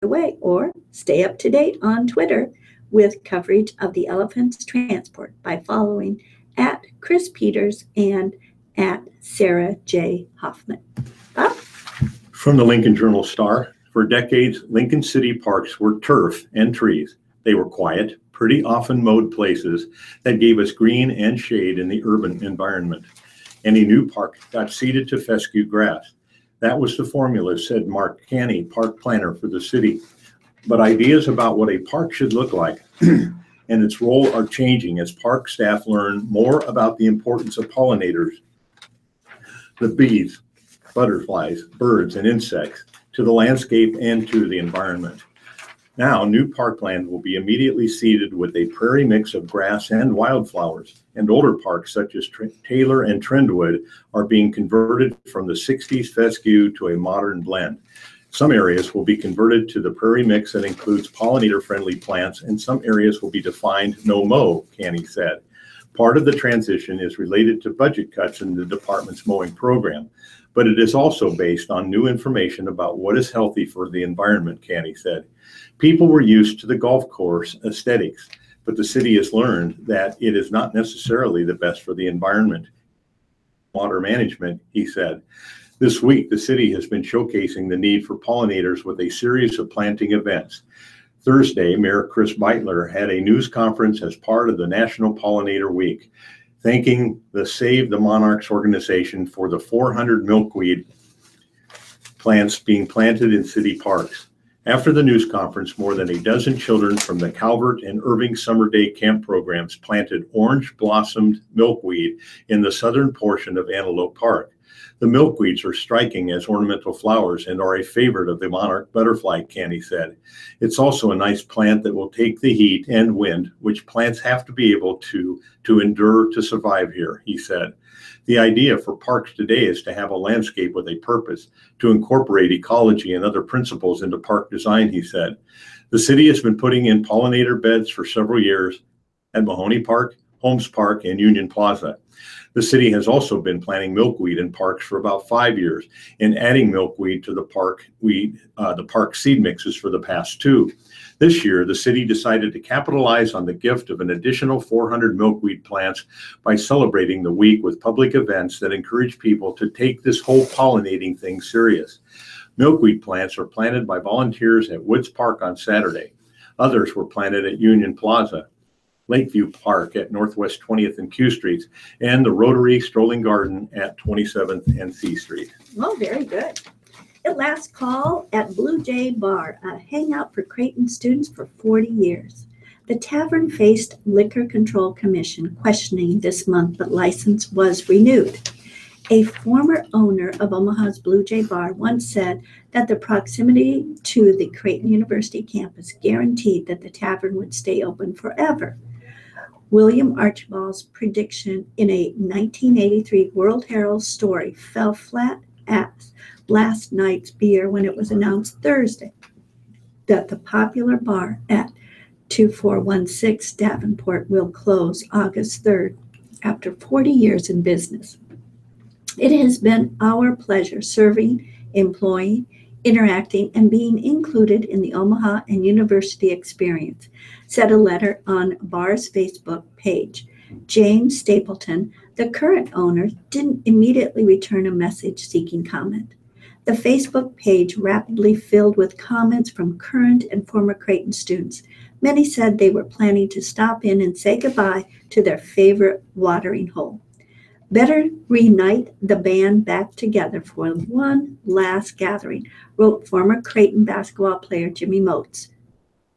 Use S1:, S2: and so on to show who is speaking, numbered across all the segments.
S1: away, or stay up to date on Twitter with coverage of the elephant's transport by following at Chris Peters and at Sarah J. Hoffman. Bob?
S2: From the Lincoln Journal-Star, for decades, Lincoln City parks were turf and trees. They were quiet, pretty often mowed places that gave us green and shade in the urban environment. Any new park got seeded to fescue grass. That was the formula, said Mark Canny, park planner for the city. But ideas about what a park should look like and its role are changing as park staff learn more about the importance of pollinators, the bees, butterflies, birds, and insects, to the landscape and to the environment. Now, new parkland will be immediately seeded with a prairie mix of grass and wildflowers, and older parks such as Taylor and Trendwood are being converted from the 60s fescue to a modern blend. Some areas will be converted to the prairie mix that includes pollinator-friendly plants, and some areas will be defined no-mow, Canny said. Part of the transition is related to budget cuts in the department's mowing program, but it is also based on new information about what is healthy for the environment, Canny said. People were used to the golf course aesthetics, but the city has learned that it is not necessarily the best for the environment. Water management, he said. This week, the city has been showcasing the need for pollinators with a series of planting events. Thursday, Mayor Chris Beitler had a news conference as part of the National Pollinator Week, thanking the Save the Monarchs organization for the 400 milkweed plants being planted in city parks. After the news conference, more than a dozen children from the Calvert and Irving Summer Day Camp programs planted orange-blossomed milkweed in the southern portion of Antelope Park. The milkweeds are striking as ornamental flowers and are a favorite of the monarch butterfly, Canny said. It's also a nice plant that will take the heat and wind, which plants have to be able to endure to survive here, he said. The idea for parks today is to have a landscape with a purpose, to incorporate ecology and other principles into park design, he said. The city has been putting in pollinator beds for several years at Mahoney Park, Holmes Park, and Union Plaza. The city has also been planting milkweed in parks for about 5 years and adding milkweed to the park seed mixes for the past 2. This year, the city decided to capitalize on the gift of an additional 400 milkweed plants by celebrating the week with public events that encourage people to take this whole pollinating thing serious. Milkweed plants are planted by volunteers at Woods Park on Saturday. Others were planted at Union Plaza, Lakeview Park at Northwest 20th and Q Streets, and the Rotary Strolling Garden at 27th and C Street.
S1: Oh, very good. At last call at Blue Jay Bar, a hangout for Creighton students for 40 years. The tavern faced Liquor Control Commission questioning this month, but license was renewed. A former owner of Omaha's Blue Jay Bar once said that the proximity to the Creighton University campus guaranteed that the tavern would stay open forever. William Archibald's prediction in a 1983 World Herald story fell flat as last night's beer when it was announced Thursday that the popular bar at 2416 Davenport will close August 3rd after 40 years in business. It has been our pleasure serving, employing, interacting, and being included in the Omaha and University experience, said a letter on Bar's Facebook page. James Stapleton, the current owner, didn't immediately return a message seeking comment. The Facebook page rapidly filled with comments from current and former Creighton students. Many said they were planning to stop in and say goodbye to their favorite watering hole. Better reunite the band back together for one last gathering, wrote former Creighton basketball player Jimmy Motes.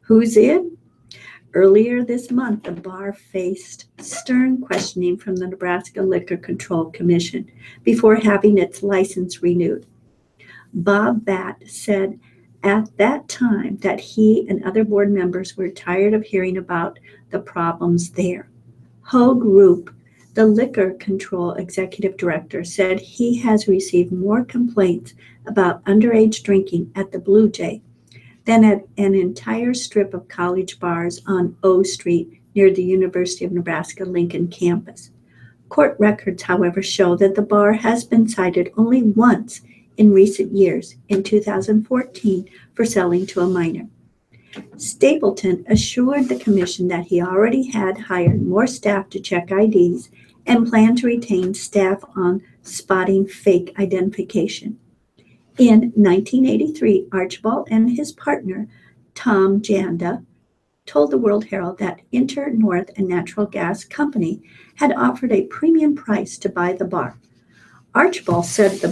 S1: Who's in? Earlier this month, the bar faced stern questioning from the Nebraska Liquor Control Commission before having its license renewed. Bob Batt said at that time that he and other board members were tired of hearing about the problems there. Hogue Roop, the Liquor Control Executive Director, said he has received more complaints about underage drinking at the Blue Jay than at an entire strip of college bars on O Street near the University of Nebraska-Lincoln campus. Court records, however, show that the bar has been cited only once in recent years, in 2014, for selling to a minor. Stapleton assured the commission that he already had hired more staff to check IDs and planned to retain staff on spotting fake identification. In 1983, Archibald and his partner, Tom Janda, told the World Herald that Inter-North and Natural Gas Company had offered a premium price to buy the bar. Archibald said the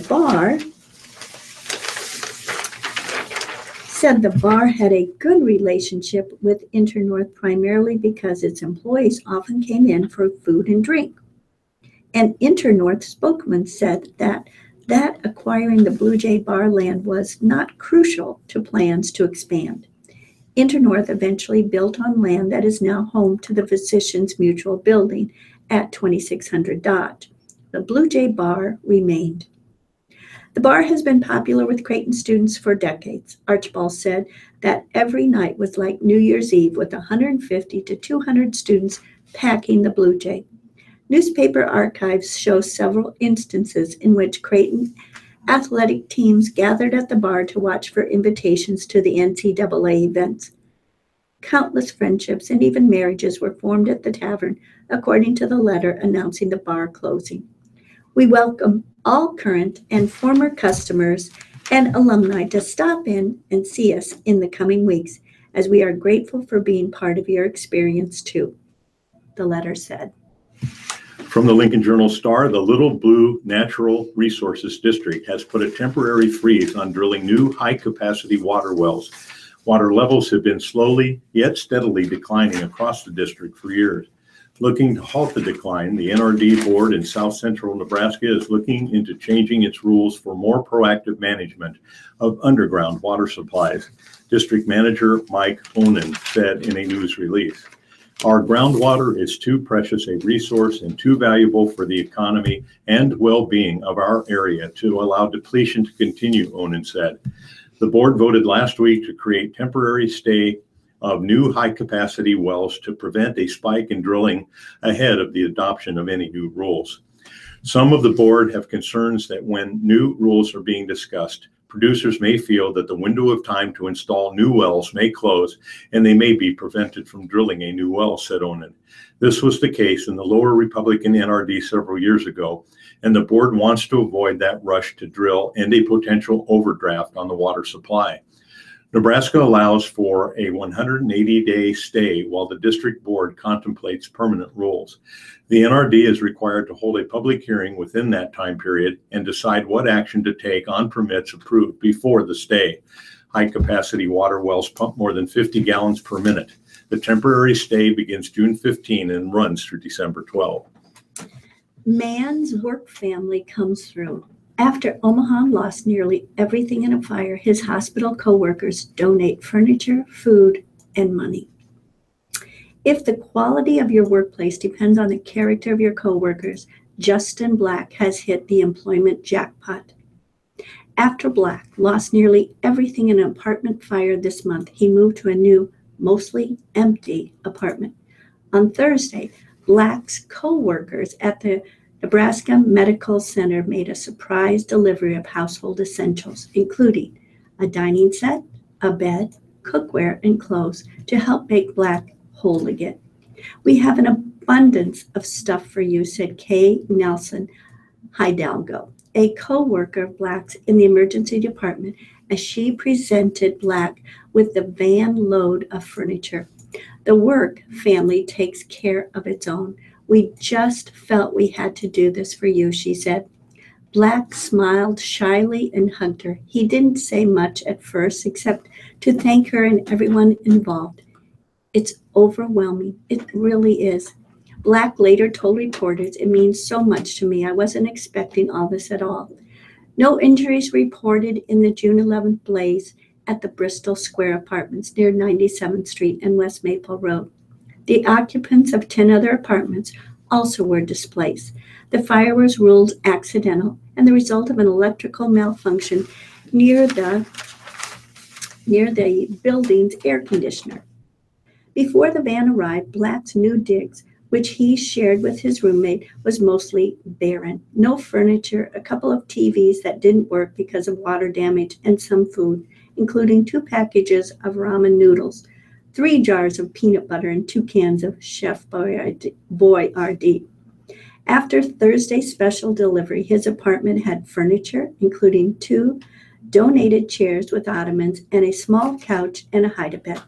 S1: bar had a good relationship with Inter-North primarily because its employees often came in for food and drink. An Inter-North spokesman said that acquiring the Blue Jay Bar land was not crucial to plans to expand. Inter-North eventually built on land that is now home to the Physicians Mutual building at 2600 Dodge. The Blue Jay Bar remained. The bar has been popular with Creighton students for decades. Archibald said that every night was like New Year's Eve with 150 to 200 students packing the Blue Jay. Newspaper archives show several instances in which Creighton athletic teams gathered at the bar to watch for invitations to the NCAA events. Countless friendships and even marriages were formed at the tavern, according to the letter announcing the bar closing. We welcome all current and former customers and alumni to stop in and see us in the coming weeks, as we are grateful for being part of your experience too, the letter said.
S2: From the Lincoln Journal-Star, the Little Blue Natural Resources District has put a temporary freeze on drilling new high-capacity water wells. Water levels have been slowly yet steadily declining across the district for years. Looking to halt the decline, the NRD board in south central Nebraska is looking into changing its rules for more proactive management of underground water supplies. District Manager Mike Onen said in a news release, "Our groundwater is too precious a resource and too valuable for the economy and well-being of our area to allow depletion to continue," Onen said. The board voted last week to create temporary stay of new high-capacity wells to prevent a spike in drilling ahead of the adoption of any new rules. Some of the board have concerns that when new rules are being discussed, producers may feel that the window of time to install new wells may close and they may be prevented from drilling a new well, said Onen. This was the case in the lower Republican NRD several years ago, and the board wants to avoid that rush to drill and a potential overdraft on the water supply. Nebraska allows for a 180-day stay while the district board contemplates permanent rules. The NRD is required to hold a public hearing within that time period and decide what action to take on permits approved before the stay. High-capacity water wells pump more than 50 gallons per minute. The temporary stay begins June 15 and runs through December 12.
S1: Man's work family comes through. After Omaha lost nearly everything in a fire, his hospital co-workers donate furniture, food, and money. If the quality of your workplace depends on the character of your co-workers, Justin Black has hit the employment jackpot. After Black lost nearly everything in an apartment fire this month, he moved to a new, mostly empty apartment. On Thursday, Black's co-workers at the Nebraska Medical Center made a surprise delivery of household essentials, including a dining set, a bed, cookware, and clothes to help make Black whole again. "We have an abundance of stuff for you," said Kay Nelson Hidalgo, a co-worker of Black's in the emergency department, as she presented Black with the van load of furniture. "The work family takes care of its own. We just felt we had to do this for you," she said. Black smiled shyly and hugged her. He didn't say much at first except to thank her and everyone involved. "It's overwhelming. It really is." Black later told reporters, "It means so much to me. I wasn't expecting all this at all." No injuries reported in the June 11th blaze at the Bristol Square Apartments near 97th Street and West Maple Road. The occupants of 10 other apartments also were displaced. The fire was ruled accidental and the result of an electrical malfunction near the building's air conditioner. Before the van arrived, Black's new digs which he shared with his roommate, was mostly barren. No furniture, a couple of TVs that didn't work because of water damage, and some food, including 2 packages of ramen noodles, 3 jars of peanut butter, and 2 cans of Chef Boyardee. After Thursday's special delivery, his apartment had furniture, including 2 donated chairs with ottomans and a small couch and a hide-a-bed.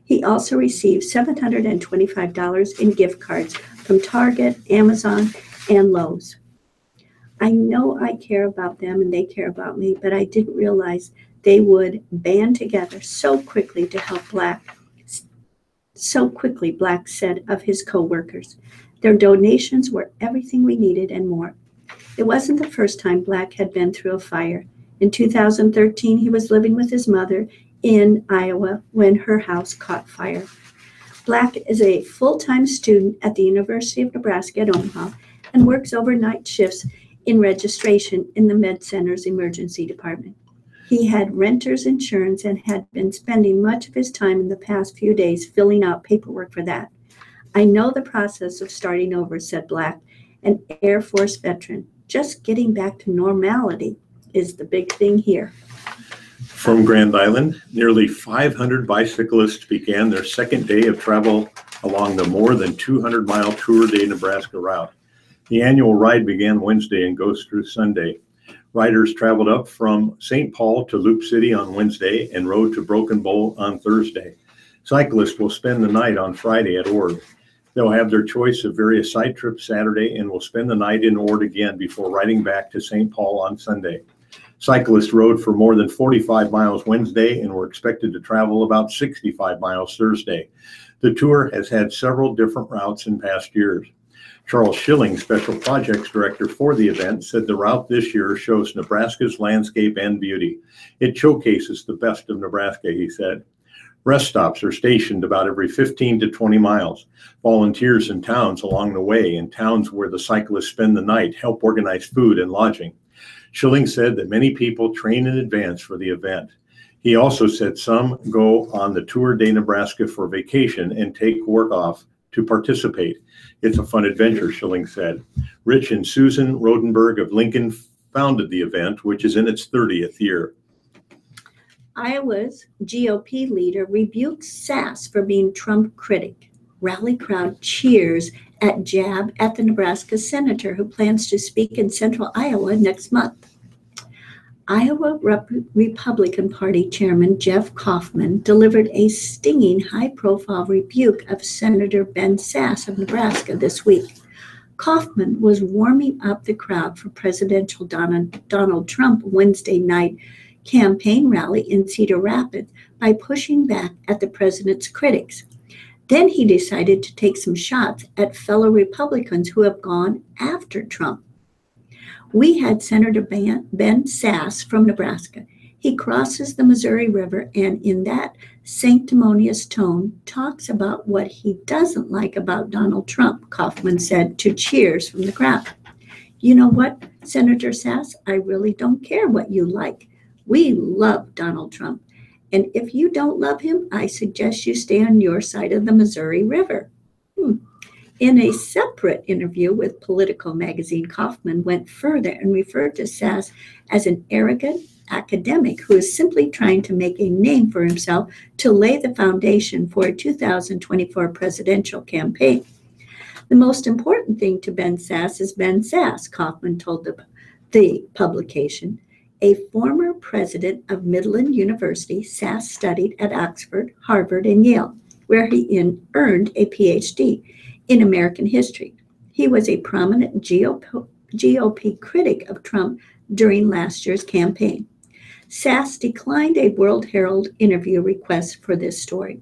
S1: He also received $725 in gift cards from Target, Amazon, and Lowe's. I know I care about them and they care about me, but I didn't realize they would band together so quickly to help Black. So quickly, Black said of his co-workers. Their donations were everything we needed and more. It wasn't the first time Black had been through a fire. In 2013, he was living with his mother in Iowa when her house caught fire. Black is a full-time student at the University of Nebraska at Omaha and works overnight shifts in registration in the Med Center's emergency department. He had renter's insurance and had been spending much of his time in the past few days filling out paperwork for that. I know the process of starting over, said Black, an Air Force veteran. Just getting back to normality is the big thing here.
S2: From Grand Island, nearly 500 bicyclists began their second day of travel along the more than 200-mile Tour de Nebraska route. The annual ride began Wednesday and goes through Sunday. Riders traveled up from St. Paul to Loop City on Wednesday and rode to Broken Bow on Thursday. Cyclists will spend the night on Friday at Ord. They'll have their choice of various side trips Saturday and will spend the night in Ord again before riding back to St. Paul on Sunday. Cyclists rode for more than 45 miles Wednesday and were expected to travel about 65 miles Thursday. The tour has had several different routes in past years. Charles Schilling, Special Projects Director for the event, said the route this year shows Nebraska's landscape and beauty. It showcases the best of Nebraska, he said. Rest stops are stationed about every 15 to 20 miles. Volunteers in towns along the way and towns where the cyclists spend the night help organize food and lodging. Schilling said that many people train in advance for the event. He also said some go on the Tour de Nebraska for vacation and take work off to participate. It's a fun adventure, Schilling said. Rich and Susan Rodenberg of Lincoln founded the event, which is in its 30th year.
S1: Iowa's GOP leader rebukes Sass for being Trump critic. Rally crowd cheers at jab at the Nebraska senator who plans to speak in central Iowa next month. Iowa Republican Party Chairman Jeff Kaufman delivered a stinging high-profile rebuke of Senator Ben Sass of Nebraska this week. Kaufman was warming up the crowd for presidential Donald Trump Wednesday night campaign rally in Cedar Rapids by pushing back at the president's critics. Then he decided to take some shots at fellow Republicans who have gone after Trump. We had Senator Ben Sass from Nebraska. He crosses the Missouri River and in that sanctimonious tone talks about what he doesn't like about Donald Trump, Kaufman said to cheers from the crowd. You know what, Senator Sass, I really don't care what you like. We love Donald Trump. And if you don't love him, I suggest you stay on your side of the Missouri River. In a separate interview with Politico magazine, Kaufman went further and referred to Sass as an arrogant academic who is simply trying to make a name for himself to lay the foundation for a 2024 presidential campaign. The most important thing to Ben Sass is Ben Sass, Kaufman told the publication. A former president of Midland University, Sass studied at Oxford, Harvard, and Yale, where he earned a PhD in American history. He was a prominent GOP critic of Trump during last year's campaign. Sass declined a World Herald interview request for this story.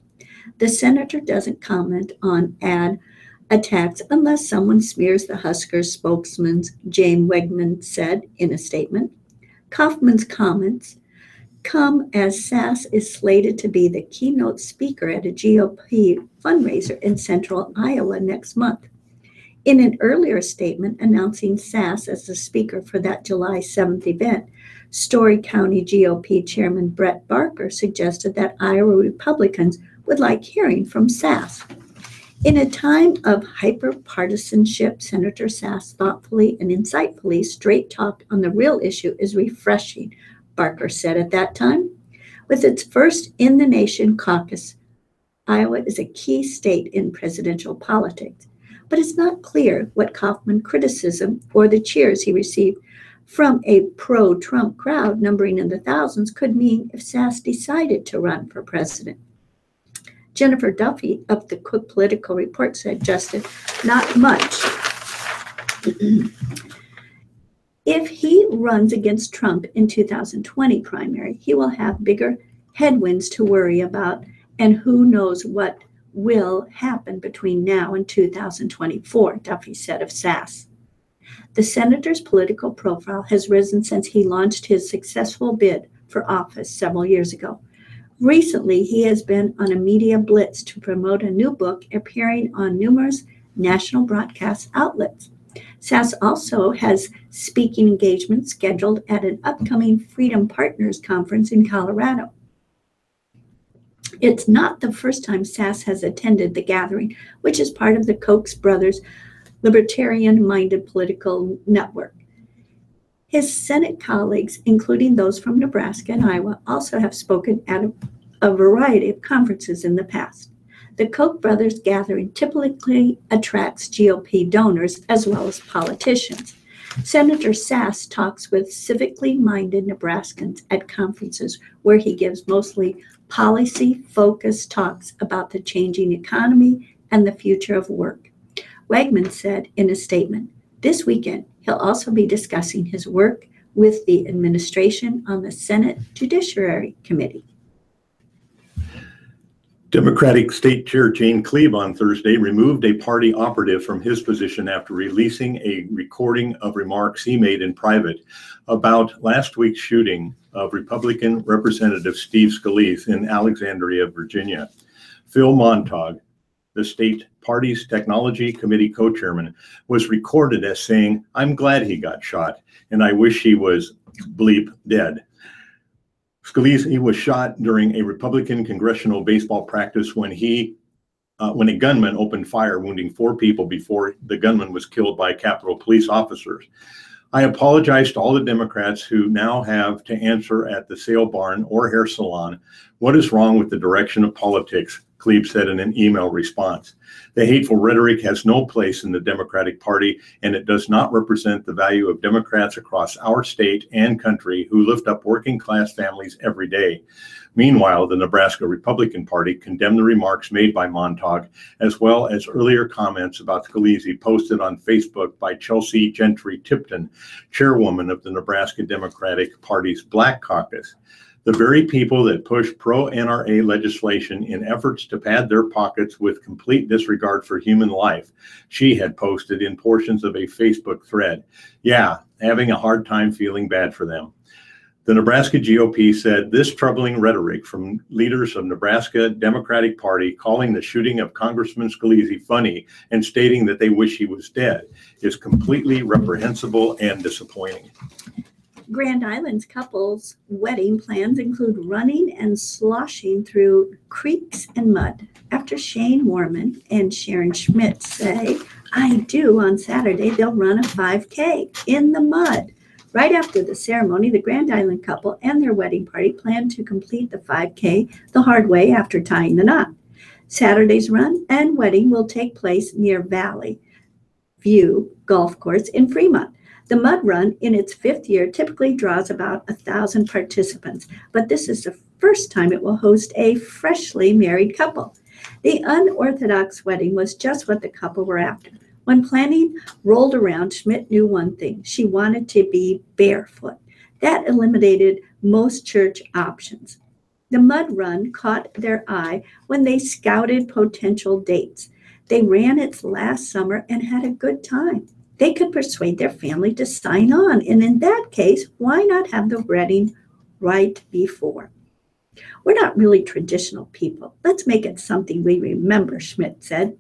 S1: The senator doesn't comment on ad attacks unless someone smears the Huskers spokesman, James Wegman said in a statement. Kaufman's comments come as Sass is slated to be the keynote speaker at a GOP fundraiser in central Iowa next month. In an earlier statement announcing Sass as the speaker for that July 7th event, Story County GOP Chairman Brett Barker suggested that Iowa Republicans would like hearing from Sass. In a time of hyper-partisanship, Senator Sass thoughtfully and insightfully straight talk on the real issue is refreshing, Barker said at that time. With its first in-the-nation caucus, Iowa is a key state in presidential politics, but it's not clear what Kaufman criticism or the cheers he received from a pro-Trump crowd numbering in the thousands could mean if Sass decided to run for president. Jennifer Duffy of the Cook Political Report said, Justin, not much. If he runs against Trump in 2020 primary, he will have bigger headwinds to worry about, and who knows what will happen between now and 2024, Duffy said of Sass. The senator's political profile has risen since he launched his successful bid for office several years ago. Recently, he has been on a media blitz to promote a new book appearing on numerous national broadcast outlets. Sass also has speaking engagements scheduled at an upcoming Freedom Partners conference in Colorado. It's not the first time Sass has attended the gathering, which is part of the Koch brothers' libertarian-minded political network. His Senate colleagues, including those from Nebraska and Iowa, also have spoken at a variety of conferences in the past. The Koch brothers gathering typically attracts GOP donors as well as politicians. Senator Sass talks with civically minded Nebraskans at conferences where he gives mostly policy-focused talks about the changing economy and the future of work. Wegman said in a statement, this weekend he'll also be discussing his work with the administration on the Senate Judiciary Committee.
S2: Democratic State Chair Jane Cleve on Thursday removed a party operative from his position after releasing a recording of remarks he made in private about last week's shooting of Republican Representative Steve Scalise in Alexandria, Virginia. Phil Montague, the state party's technology committee co-chairman, was recorded as saying, "I'm glad he got shot, and I wish he was bleep dead." Scalise was shot during a Republican congressional baseball practice when a gunman opened fire, wounding 4 people before the gunman was killed by Capitol Police officers. I apologize to all the Democrats who now have to answer at the sale barn or hair salon what is wrong with the direction of politics, Cleve said in an email response. The hateful rhetoric has no place in the Democratic Party, and it does not represent the value of Democrats across our state and country who lift up working class families every day. Meanwhile, the Nebraska Republican Party condemned the remarks made by Montague, as well as earlier comments about Scalise posted on Facebook by Chelsea Gentry Tipton, chairwoman of the Nebraska Democratic Party's Black Caucus. The very people that push pro-NRA legislation in efforts to pad their pockets with complete disregard for human life, she had posted in portions of a Facebook thread. Yeah, having a hard time feeling bad for them. The Nebraska GOP said this troubling rhetoric from leaders of Nebraska Democratic Party calling the shooting of Congressman Scalise funny and stating that they wish he was dead is completely reprehensible and disappointing.
S1: Grand Island's couple's wedding plans include running and sloshing through creeks and mud. After Shane Mormon and Sharon Schmidt say, I do on Saturday, they'll run a 5K in the mud. Right after the ceremony, the Grand Island couple and their wedding party plan to complete the 5K the hard way after tying the knot. Saturday's run and wedding will take place near Valley View Golf Course in Fremont. The mud run, in its 5th year, typically draws about 1,000 participants, but this is the first time it will host a freshly married couple. The unorthodox wedding was just what the couple were after. When planning rolled around, Schmidt knew one thing. She wanted to be barefoot. That eliminated most church options. The mud run caught their eye when they scouted potential dates. They ran it last summer and had a good time. They could persuade their family to sign on, and in that case, why not have the wedding right before? We're not really traditional people. Let's make it something we remember, Schmidt said.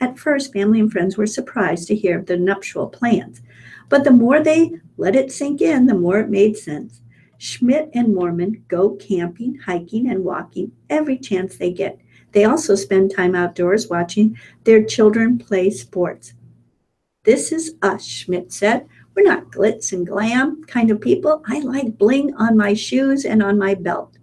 S1: At first, family and friends were surprised to hear of the nuptial plans, but the more they let it sink in, the more it made sense. Schmidt and Mormon go camping, hiking, and walking every chance they get. They also spend time outdoors watching their children play sports. This is us, Schmidt said. We're not glitz and glam kind of people. I like bling on my shoes and on my belt.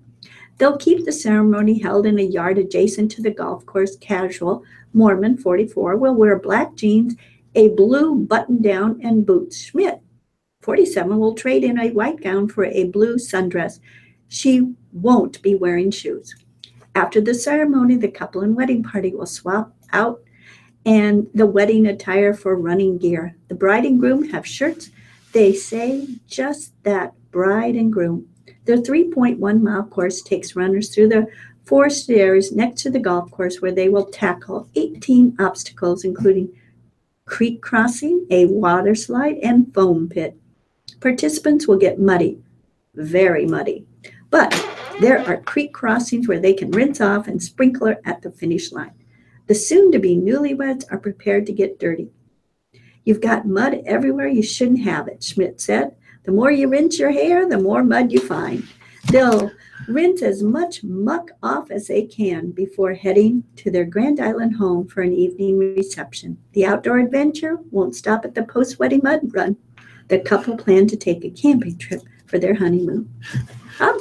S1: They'll keep the ceremony held in a yard adjacent to the golf course. Casual Mormon 44 will wear black jeans, a blue button-down, and boots. Schmidt 47 will trade in a white gown for a blue sundress. She won't be wearing shoes. After the ceremony, the couple and wedding party will swap out and the wedding attire for running gear. The bride and groom have shirts. They say just that, bride and groom. The 3.1-mile course takes runners through the forest areas next to the golf course where they will tackle 18 obstacles, including creek crossing, a water slide, and foam pit. Participants will get muddy, very muddy. But there are creek crossings where they can rinse off and sprinkler at the finish line. The soon-to-be newlyweds are prepared to get dirty. You've got mud everywhere you shouldn't have it, Schmidt said. The more you rinse your hair, the more mud you find. They'll rinse as much muck off as they can before heading to their Grand Island home for an evening reception. The outdoor adventure won't stop at the post-wedding mud run. The couple plan to take a camping trip for their honeymoon.
S2: Wow.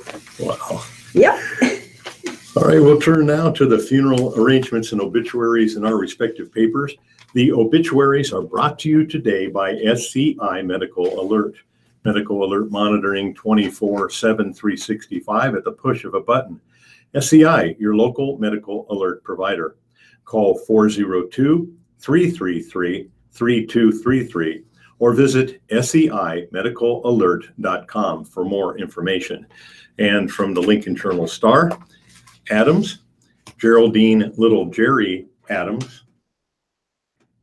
S1: Yep.
S2: All right, we'll turn now to the funeral arrangements and obituaries in our respective papers. The obituaries are brought to you today by SCI Medical Alert. Medical Alert monitoring 24/7, 365 at the push of a button. SCI, your local medical alert provider. Call 402-333-3233 or visit seimedicalalert.com for more information. And from the Lincoln Journal-Star, Adams, Geraldine Little Jerry Adams,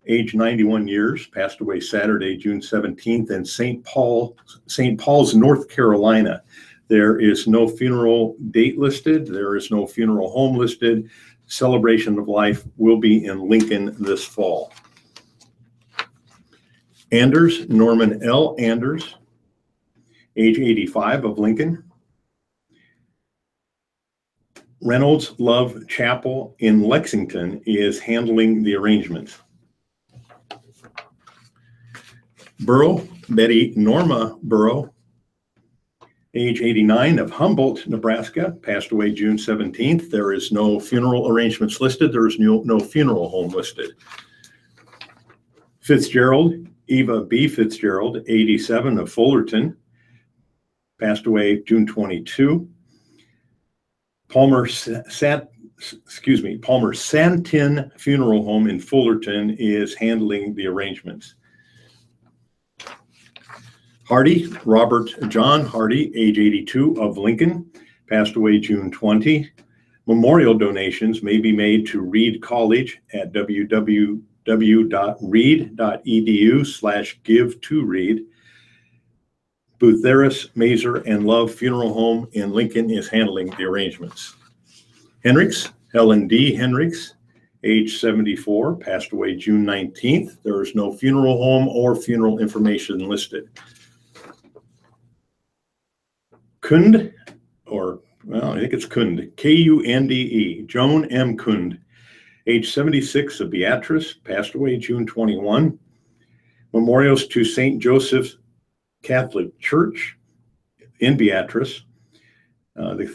S2: age 91 years, passed away Saturday, June 17th in St. Paul's, North Carolina. There is no funeral date listed. There is no funeral home listed. Celebration of life will be in Lincoln this fall. Anders, Norman L. Anders, age 85, of Lincoln. Reynolds Love Chapel in Lexington is handling the arrangements. Burrow, Betty Norma Burrow, age 89, of Humboldt, Nebraska, passed away June 17th. There is no funeral arrangements listed. There is no funeral home listed. Fitzgerald, Eva B. Fitzgerald, 87, of Fullerton, passed away June 22. Palmer Santin Funeral Home in Fullerton is handling the arrangements. Hardy, Robert John Hardy, age 82, of Lincoln, passed away June 20. Memorial donations may be made to Reed College at www.reed.edu/give-to-Reed. Bootheris, Mazer, and Love Funeral Home in Lincoln is handling the arrangements. Henricks, Helen D. Henricks, age 74, passed away June 19th. There is no funeral home or funeral information listed. Kund, I think it's Kund, K-U-N-D-E, Joan M. Kund, age 76, of Beatrice, passed away June 21. Memorials to St. Joseph's Catholic Church in Beatrice, the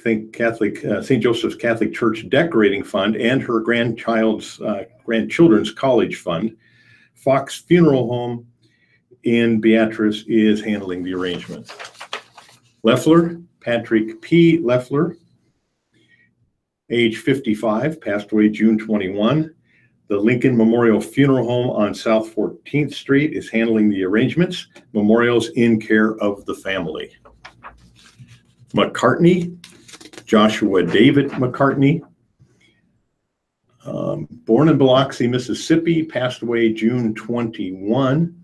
S2: St. Joseph's Catholic Church Decorating Fund, and her grandchildren's college fund. Fox Funeral Home in Beatrice is handling the arrangements. Leffler, Patrick P. Leffler, age 55, passed away June 21. The Lincoln Memorial Funeral Home on South 14th Street is handling the arrangements. Memorials in care of the family. McCartney, Joshua David McCartney, born in Biloxi, Mississippi, passed away June 21.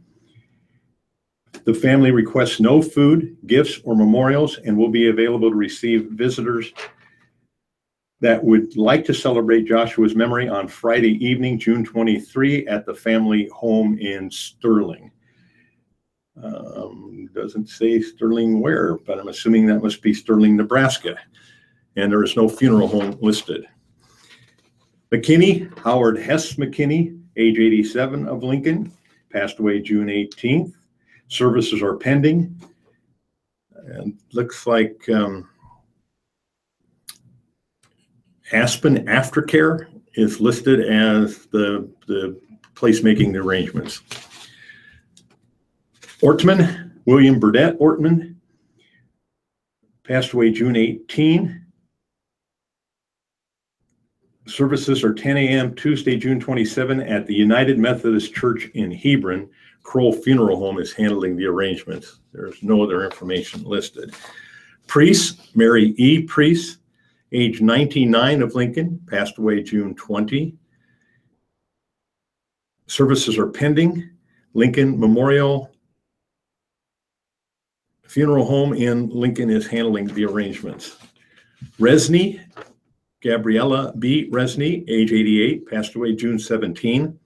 S2: The family requests no food, gifts, or memorials and will be available to receive visitors that would like to celebrate Joshua's memory on Friday evening, June 23, at the family home in Sterling. Doesn't say Sterling where, but I'm assuming that must be Sterling, Nebraska. And there is no funeral home listed. McKinney, Howard Hess McKinney, age 87 of Lincoln, passed away June 18th. Services are pending. And looks like Aspen Aftercare is listed as the place making the arrangements. Ortman, William Burdett Ortman, passed away June 18. Services are 10 a.m. Tuesday, June 27 at the United Methodist Church in Hebron. Kroll Funeral Home is handling the arrangements. There's no other information listed. Priest, Mary E. Priest, age 99 of Lincoln, passed away June 20. Services are pending. Lincoln Memorial Funeral Home in Lincoln is handling the arrangements. Resney, Gabriella B. Resney, age 88, passed away June 17.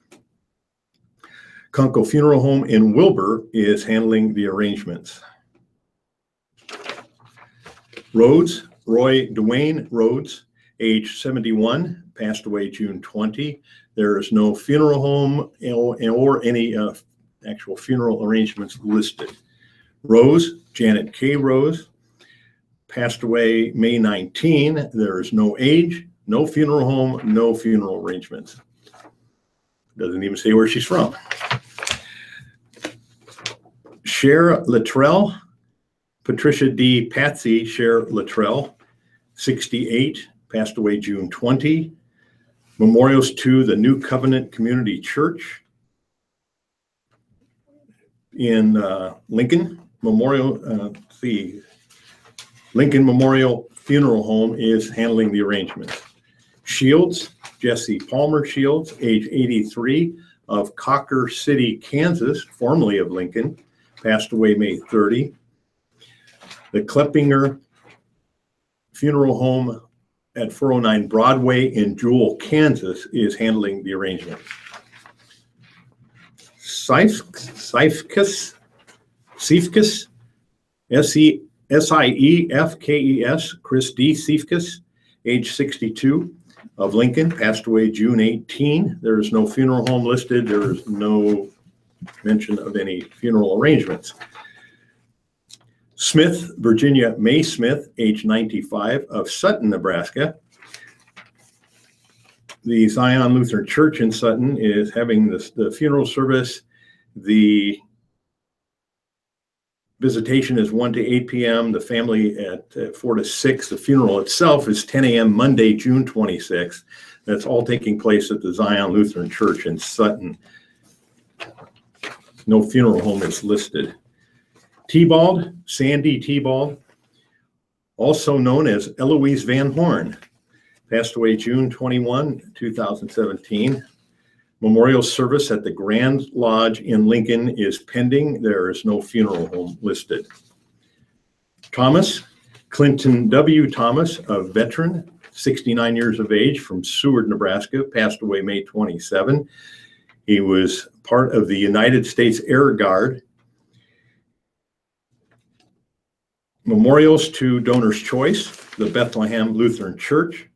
S2: Kunkel Funeral Home in Wilbur is handling the arrangements. Rhodes, Roy Dwayne Rhodes, age 71, passed away June 20. There is no funeral home or any actual funeral arrangements listed. Rose, Janet K. Rose, passed away May 19. There is no age, no funeral home, no funeral arrangements. Doesn't even say where she's from. Cher Luttrell, Patricia D. Patsy Cher Luttrell, 68, passed away June 20. Memorials to the New Covenant Community Church in Lincoln. Lincoln Memorial Funeral Home is handling the arrangements. Shields, Jesse Palmer Shields, age 83 of Cocker City, Kansas, formerly of Lincoln, passed away May 30. The Kleppinger Funeral Home at 409 Broadway in Jewel, Kansas is handling the arrangements. Siefkes, S-I-E-F-K-E-S, Chris D. Siefkes, age 62 of Lincoln, passed away June 18. There is no funeral home listed. There is no mention of any funeral arrangements. Smith, Virginia May Smith, age 95 of Sutton, Nebraska. The Zion Lutheran Church in Sutton is having the funeral service. The visitation is 1 to 8 p.m. The family at 4 to 6. The funeral itself is 10 a.m. Monday, June 26th. That's all taking place at the Zion Lutheran Church in Sutton. No funeral home is listed. Tebald, Sandy Tebald, also known as Eloise Van Horn, passed away June 21, 2017. Memorial service at the Grand Lodge in Lincoln is pending. There is no funeral home listed. Thomas, Clinton W. Thomas, a veteran, 69 years of age, from Seward, Nebraska, passed away May 27. He was part of the United States Air Guard. Memorials to Donor's Choice, the Bethlehem Lutheran Church,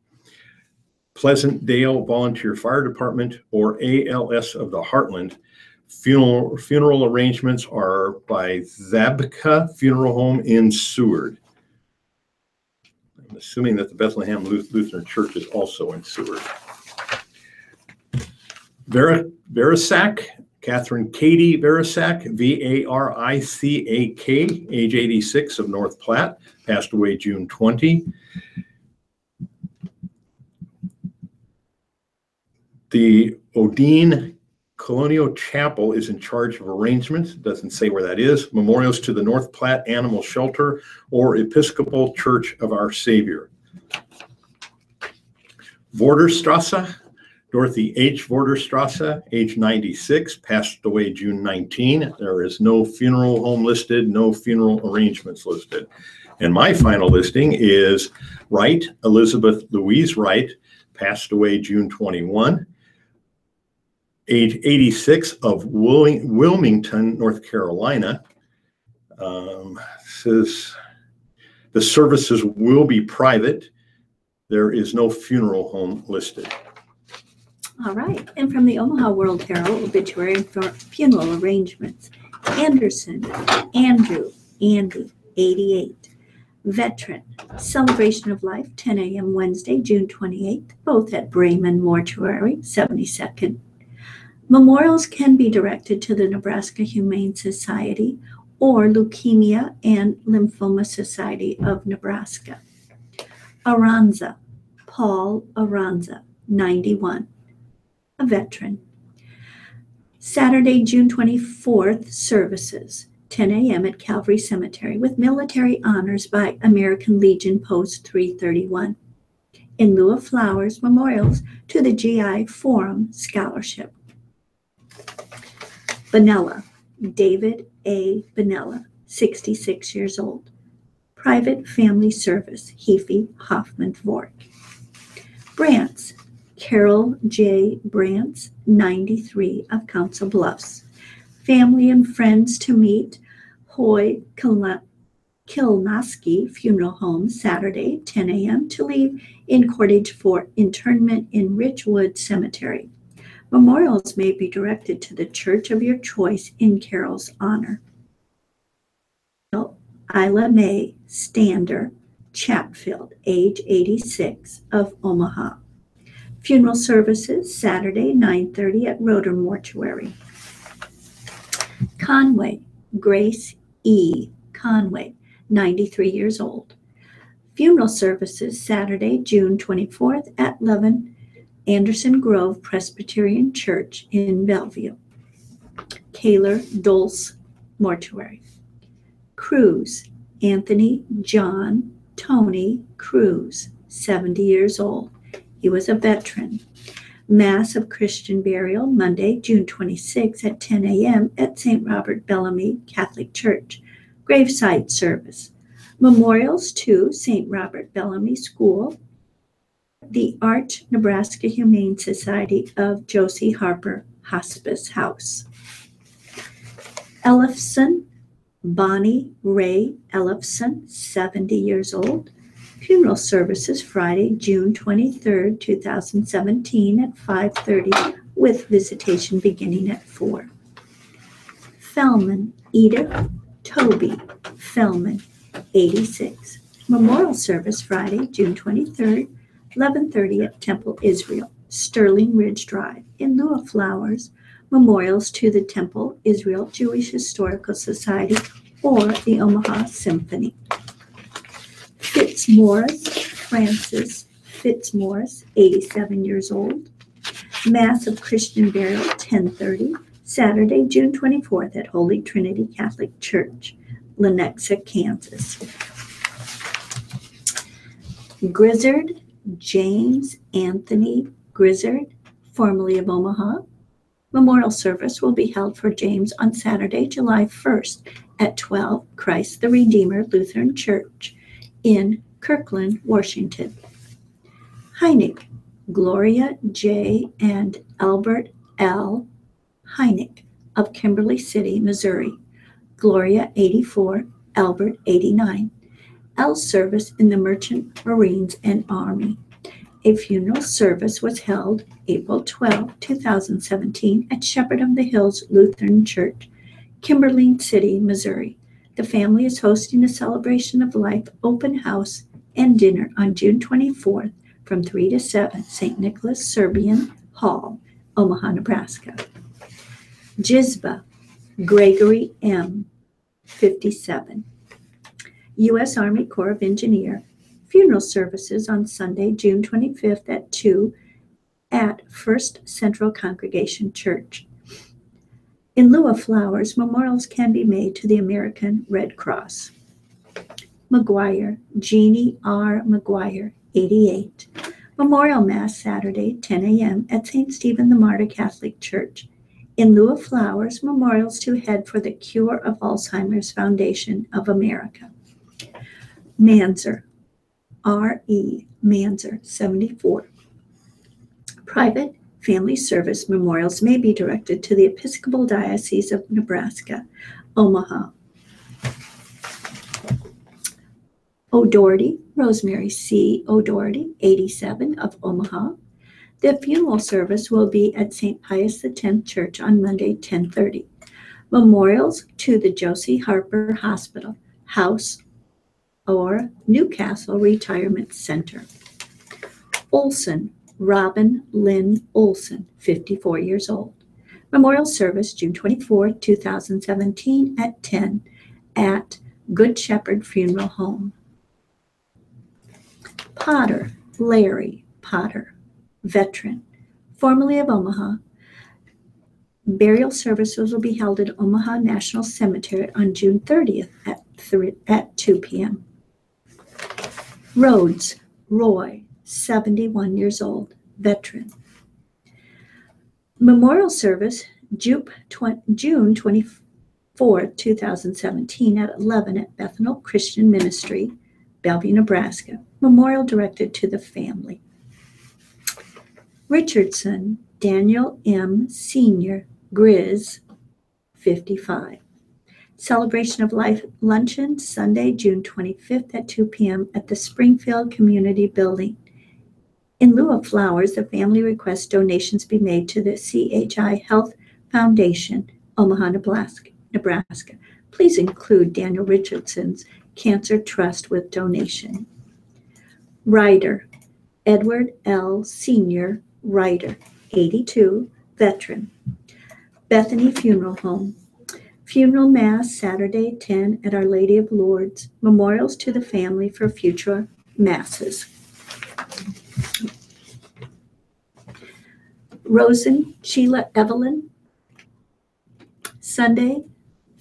S2: Pleasant Dale Volunteer Fire Department, or ALS of the Heartland. Funeral arrangements are by Zabka Funeral Home in Seward. I'm assuming that the Bethlehem Lutheran Church is also in Seward. Verisac, Catherine Katie Verisac, V-A-R-I-C-A-K, age 86 of North Platte, passed away June 20. The Odine Colonial Chapel is in charge of arrangements. It doesn't say where that is. Memorials to the North Platte Animal Shelter or Episcopal Church of Our Savior. Vorderstrasse, Dorothy H. Vorderstrasse, age 96, passed away June 19. There is no funeral home listed, no funeral arrangements listed. And my final listing is Wright, Elizabeth Louise Wright, passed away June 21. Age 86 of Wilmington, North Carolina. Says the services will be private. There is no funeral home listed.
S1: All right. And from the Omaha World Herald, obituary and funeral arrangements. Anderson, Andrew, Andy, 88. Veteran, celebration of life, 10 a.m. Wednesday, June 28th, both at Bremen Mortuary, 72nd. Memorials can be directed to the Nebraska Humane Society or Leukemia and Lymphoma Society of Nebraska. Aranza, Paul Aranza, 91, a veteran. Saturday, June 24th, services, 10 a.m. at Calvary Cemetery with military honors by American Legion Post 331. In lieu of flowers, memorials to the GI Forum Scholarship. Benella, David A. Benella, 66 years old. Private Family Service, Hefe Hoffman Vork. Brants, Carol J. Brants, 93, of Council Bluffs. Family and friends to meet, Hoy Kilnoski Funeral Home, Saturday, 10 a.m. to leave in Cordage for interment in Richwood Cemetery. Memorials may be directed to the church of your choice in Carol's honor. Isla Mae Stander Chatfield, age 86, of Omaha. Funeral services, Saturday, 9:30 at Roeder Mortuary. Conway, Grace E. Conway, 93 years old. Funeral services, Saturday, June 24th at 11 Anderson Grove Presbyterian Church in Bellevue. Kaler Dulce Mortuary. Cruz, Anthony John Tony Cruz, 70 years old. He was a veteran. Mass of Christian burial, Monday, June 26 at 10 a.m. at St. Robert Bellamy Catholic Church. Graveside service. Memorials to St. Robert Bellamy School, the Arch Nebraska Humane Society of Josie Harper Hospice House. Ellefson, Bonnie Ray Ellefson, 70 years old. Funeral services Friday, June 23, 2017 at 5:30 with visitation beginning at 4. Fellman Edith Toby Fellman, 86. Memorial service Friday, June 23rd, 11:30 at Temple Israel, Sterling Ridge Drive. In lieu of flowers, memorials to the Temple Israel Jewish Historical Society or the Omaha Symphony. Fitzmaurice Francis Fitzmaurice, 87 years old. Mass of Christian burial, 10:30, Saturday, June 24th at Holy Trinity Catholic Church, Lenexa, Kansas. Grizzard James Anthony Grizzard, formerly of Omaha. Memorial service will be held for James on Saturday, July 1st at 12 Christ the Redeemer Lutheran Church in Kirkland, Washington. Heineck, Gloria J. and Albert L. Heineck of Kimberly City, Missouri. Gloria, 84, Albert, 89. L's service in the Merchant Marines and Army. A funeral service was held April 12, 2017 at Shepherd of the Hills Lutheran Church, Kimberly City, Missouri. The family is hosting a celebration of life open house and dinner on June 24th from 3 to 7, St. Nicholas Serbian Hall, Omaha, Nebraska. Jizba, Gregory M., 57. U.S. Army Corps of Engineer. Funeral services on Sunday, June 25th at 2 at First Central Congregation Church. In lieu of flowers, memorials can be made to the American Red Cross. McGuire, Jeannie R. McGuire, 88. Memorial Mass Saturday, 10 a.m. at St. Stephen the Martyr Catholic Church. In lieu of flowers, memorials to Head for the Cure of Alzheimer's Foundation of America. Manzer, R.E. Manzer, 74. Private family service memorials may be directed to the Episcopal Diocese of Nebraska, Omaha. O'Doherty, Rosemary C. O'Doherty, 87, of Omaha. The funeral service will be at St. Pius X Church on Monday, 10:30. Memorials to the Josie Harper Hospital, House, or Newcastle Retirement Center. Olson, Robin Lynn Olson, 54 years old. Memorial service June 24, 2017 at 10 at Good Shepherd Funeral Home. Potter, Larry Potter, veteran, formerly of Omaha. Burial services will be held at Omaha National Cemetery on June 30th at 2 p.m. Rhodes, Roy, 71 years old, veteran. Memorial service June 24, 2017 at 11 at Bethel Christian Ministry, Bellevue, Nebraska. Memorial directed to the family. Richardson, Daniel M. Sr., Grizz, 55. Celebration of Life luncheon Sunday, June 25th at 2 p.m. at the Springfield Community Building. In lieu of flowers, the family requests donations be made to the CHI Health Foundation, Omaha, Nebraska. Please include Daniel Richardson's Cancer Trust with donation. Ryder, Edward L. Sr., Ryder, 82, veteran. Bethany Funeral Home. Funeral Mass Saturday, 10 at Our Lady of Lourdes. Memorials to the family for future masses. Rosen, Sheila Evelyn, Sunday,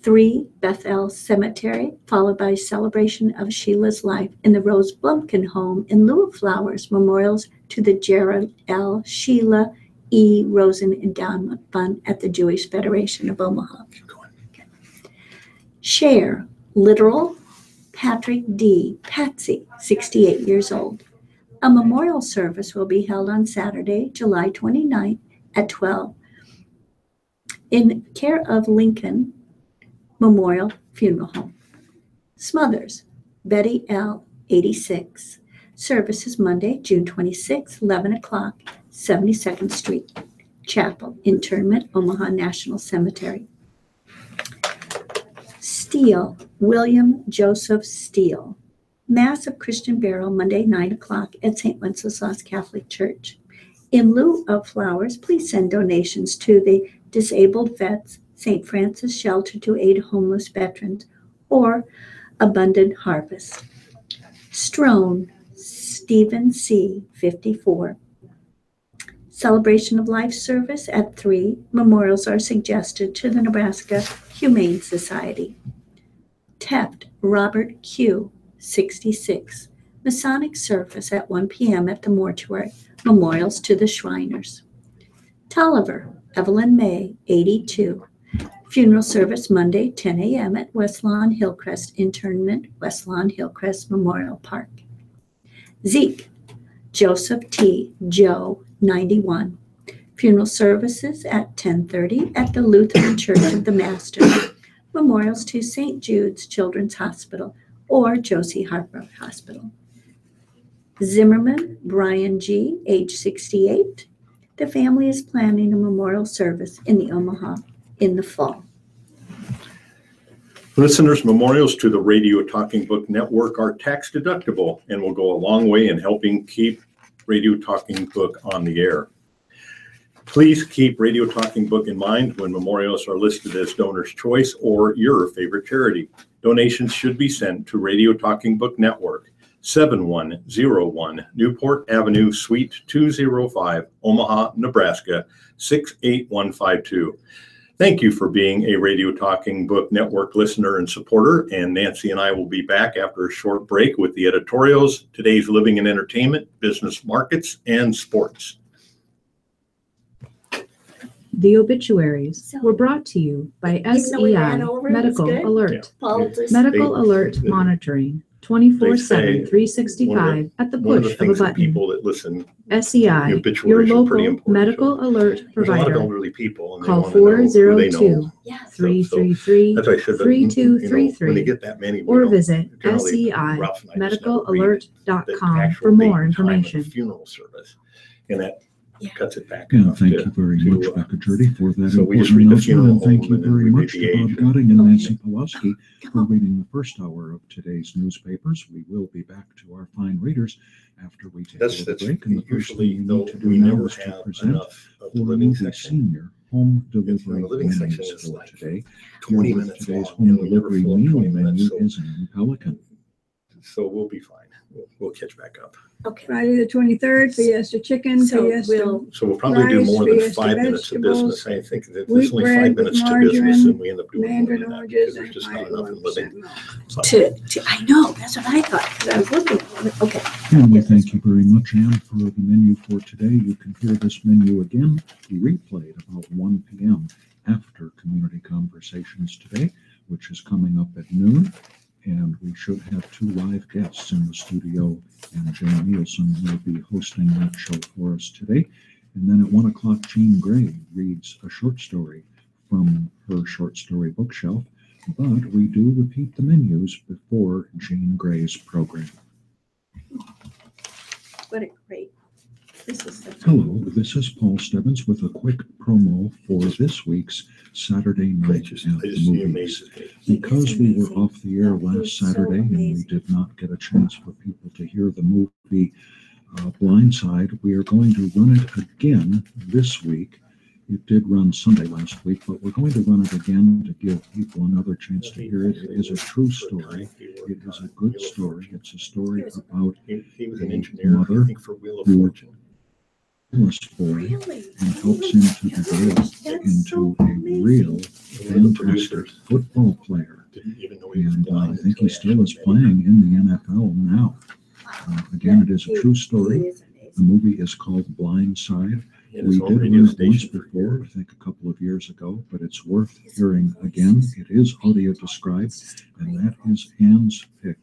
S1: 3, Bethel Cemetery, followed by celebration of Sheila's life in the Rose Blumpkin home in lieu of flowers. Memorials to the Gerald L. Sheila E. Rosen Endowment Fund at the Jewish Federation of Omaha. Okay. Share, Literal, Patrick D. Patsy, 68 years old. A memorial service will be held on Saturday, July 29th at 12 in care of Lincoln Memorial Funeral Home. Smothers, Betty L., 86. Service is Monday, June 26, 11 o'clock, 72nd Street. Chapel, Interment, Omaha National Cemetery. Steele, William Joseph Steele. Mass of Christian Burial, Monday, 9 o'clock at St. Wenceslas Catholic Church. In lieu of flowers, please send donations to the Disabled Vets, St. Francis Shelter to aid homeless veterans, or Abundant Harvest. Strone, Stephen C., 54. Celebration of Life service at 3. Memorials are suggested to the Nebraska Humane Society. Teft, Robert Q., 66. Masonic service at 1 p.m. at the mortuary. Memorials to the Shriners. Tolliver, Evelyn May, 82. Funeral service Monday, 10 a.m. at West Lawn Hillcrest Internment, West Lawn Hillcrest Memorial Park. Zeke, Joseph T. Joe, 91. Funeral services at 10:30 at the Lutheran Church of the Master. Memorials to St. Jude's Children's Hospital or Josie Harper Hospital. Zimmerman, Brian G., age 68. The family is planning a memorial service in the Omaha in the fall.
S2: Listeners, memorials to the Radio Talking Book Network are tax deductible and will go a long way in helping keep Radio Talking Book on the air. Please keep Radio Talking Book in mind when memorials are listed as donor's choice or your favorite charity. Donations should be sent to Radio Talking Book Network, 7101 Newport Avenue, Suite 205, Omaha, Nebraska, 68152. Thank you for being a Radio Talking Book Network listener and supporter, and Nancy and I will be back after a short break with the editorials, today's living and entertainment, business markets, and sports.
S3: The obituaries were brought to you by SEI Medical Alert. Medical Alert monitoring 24/7, 365 at the push of a button.
S2: People that listen,
S3: SEI, your local medical alert provider.
S2: Elderly people,
S3: call 402-333-3233 or visit seimedicalalert.com for more information.
S2: Funeral service, and that cuts it back.
S4: And thank you very much, Becca Jurdy, for that
S2: so we just
S4: important
S2: read the
S4: announcement.
S2: funeral
S4: And thank
S2: home
S4: you
S2: and then
S4: very
S2: we read
S4: much
S2: the
S4: to Bob
S2: age.
S4: Gotting and
S1: Okay.
S4: Nancy Pulaski for
S1: Come on.
S4: reading the first hour of today's newspapers. We will be back to our fine readers after we take a little break. And the first thing we need to do now is to present for you the senior home delivery menus for today.
S2: 20
S4: With
S2: minutes
S4: today's
S2: long,
S4: home
S2: and we never
S4: delivery
S2: fill up
S4: meal
S2: 20
S4: menu
S2: minutes, so-
S4: is in Pelican.
S2: So we'll be fine. We'll catch back up.
S1: Okay.
S5: Friday the 23rd, Fiesta Chicken,
S1: So
S5: Fiesta
S2: So we'll probably do
S5: rice,
S2: more than
S5: Fiesta
S2: 5 minutes of
S5: vegetables,
S2: business. I think that
S5: wheat
S2: there's only
S5: bread
S2: 5
S5: with
S2: minutes to business,
S5: margarine,
S2: and we end up doing more
S5: mandarin
S2: than that
S5: oranges,
S2: because there's
S5: and
S2: just not enough in
S5: 5.1%
S2: living.
S5: milk.
S2: So-
S1: I know, that's what I thought, because I was looking at it. Okay.
S4: And we thank you very much, Ann, for the menu for today. You can hear this menu again, replayed about 1 p.m. after Community Conversations today, which is coming up at noon. And we should have 2 live guests in the studio, and Jane Nielsen will be hosting that show for us today. And then at 1 o'clock, Jean Gray reads a short story from her short story bookshelf. But we do repeat the menus before Jean Gray's program.
S1: What a great, this is such a.
S4: Hello, this is Paul Stebbins with a quick promo for this week's Saturday
S2: I
S4: night
S2: just,
S4: at
S2: I
S4: the
S2: just see
S4: movies.
S2: amazes me.
S4: Because we were
S1: amazing.
S4: off the air
S1: He's
S4: last
S1: so
S4: Saturday and we
S1: amazing.
S4: did not get a chance for people to hear the movie Blindside, we are going to run it again this week. It did run Sunday last week, but we're going to run it again to give people another chance to hear it. It is a true story. It is a good story. It's a story about
S2: He was an
S4: a
S2: engineer,
S4: mother
S2: I think, for Wheel of
S4: who-
S2: Fortune.
S4: a homeless boy
S1: Really?
S4: and helps him to develop
S1: That's
S4: into
S1: so
S4: a
S1: amazing.
S4: real
S2: One of the
S4: fantastic
S2: producers
S4: football player.
S2: didn't even know he was
S4: And
S2: blind
S4: I think
S2: until
S4: he still is
S2: actually met him.
S4: playing in the NFL now. Again, it is a true story.
S1: He is
S4: The
S1: amazing.
S4: movie is called Blindside.
S2: He had his
S4: We
S2: own
S4: did
S2: radio
S4: run it once
S2: station for
S4: before, I
S2: years.
S4: think a couple of years ago, but it's worth hearing again. It is audio described, and that is Ann's pick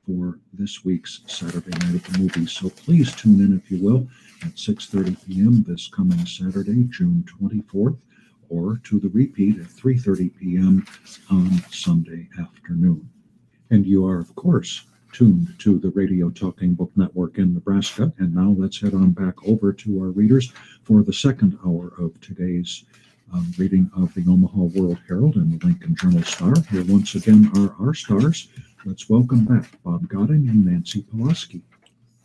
S4: for this week's Saturday night at the movies. So please tune in, if you will, at 6:30 p.m. this coming Saturday, June 24th, or to the repeat at 3:30 p.m. on Sunday afternoon. And you are, of course, tuned to the Radio Talking Book Network in Nebraska. And now let's head on back over to our readers for the second hour of today's reading of the Omaha World Herald and the Lincoln Journal-Star. Here once again are our stars. Let's welcome back Bob Gotting and Nancy Pulaski.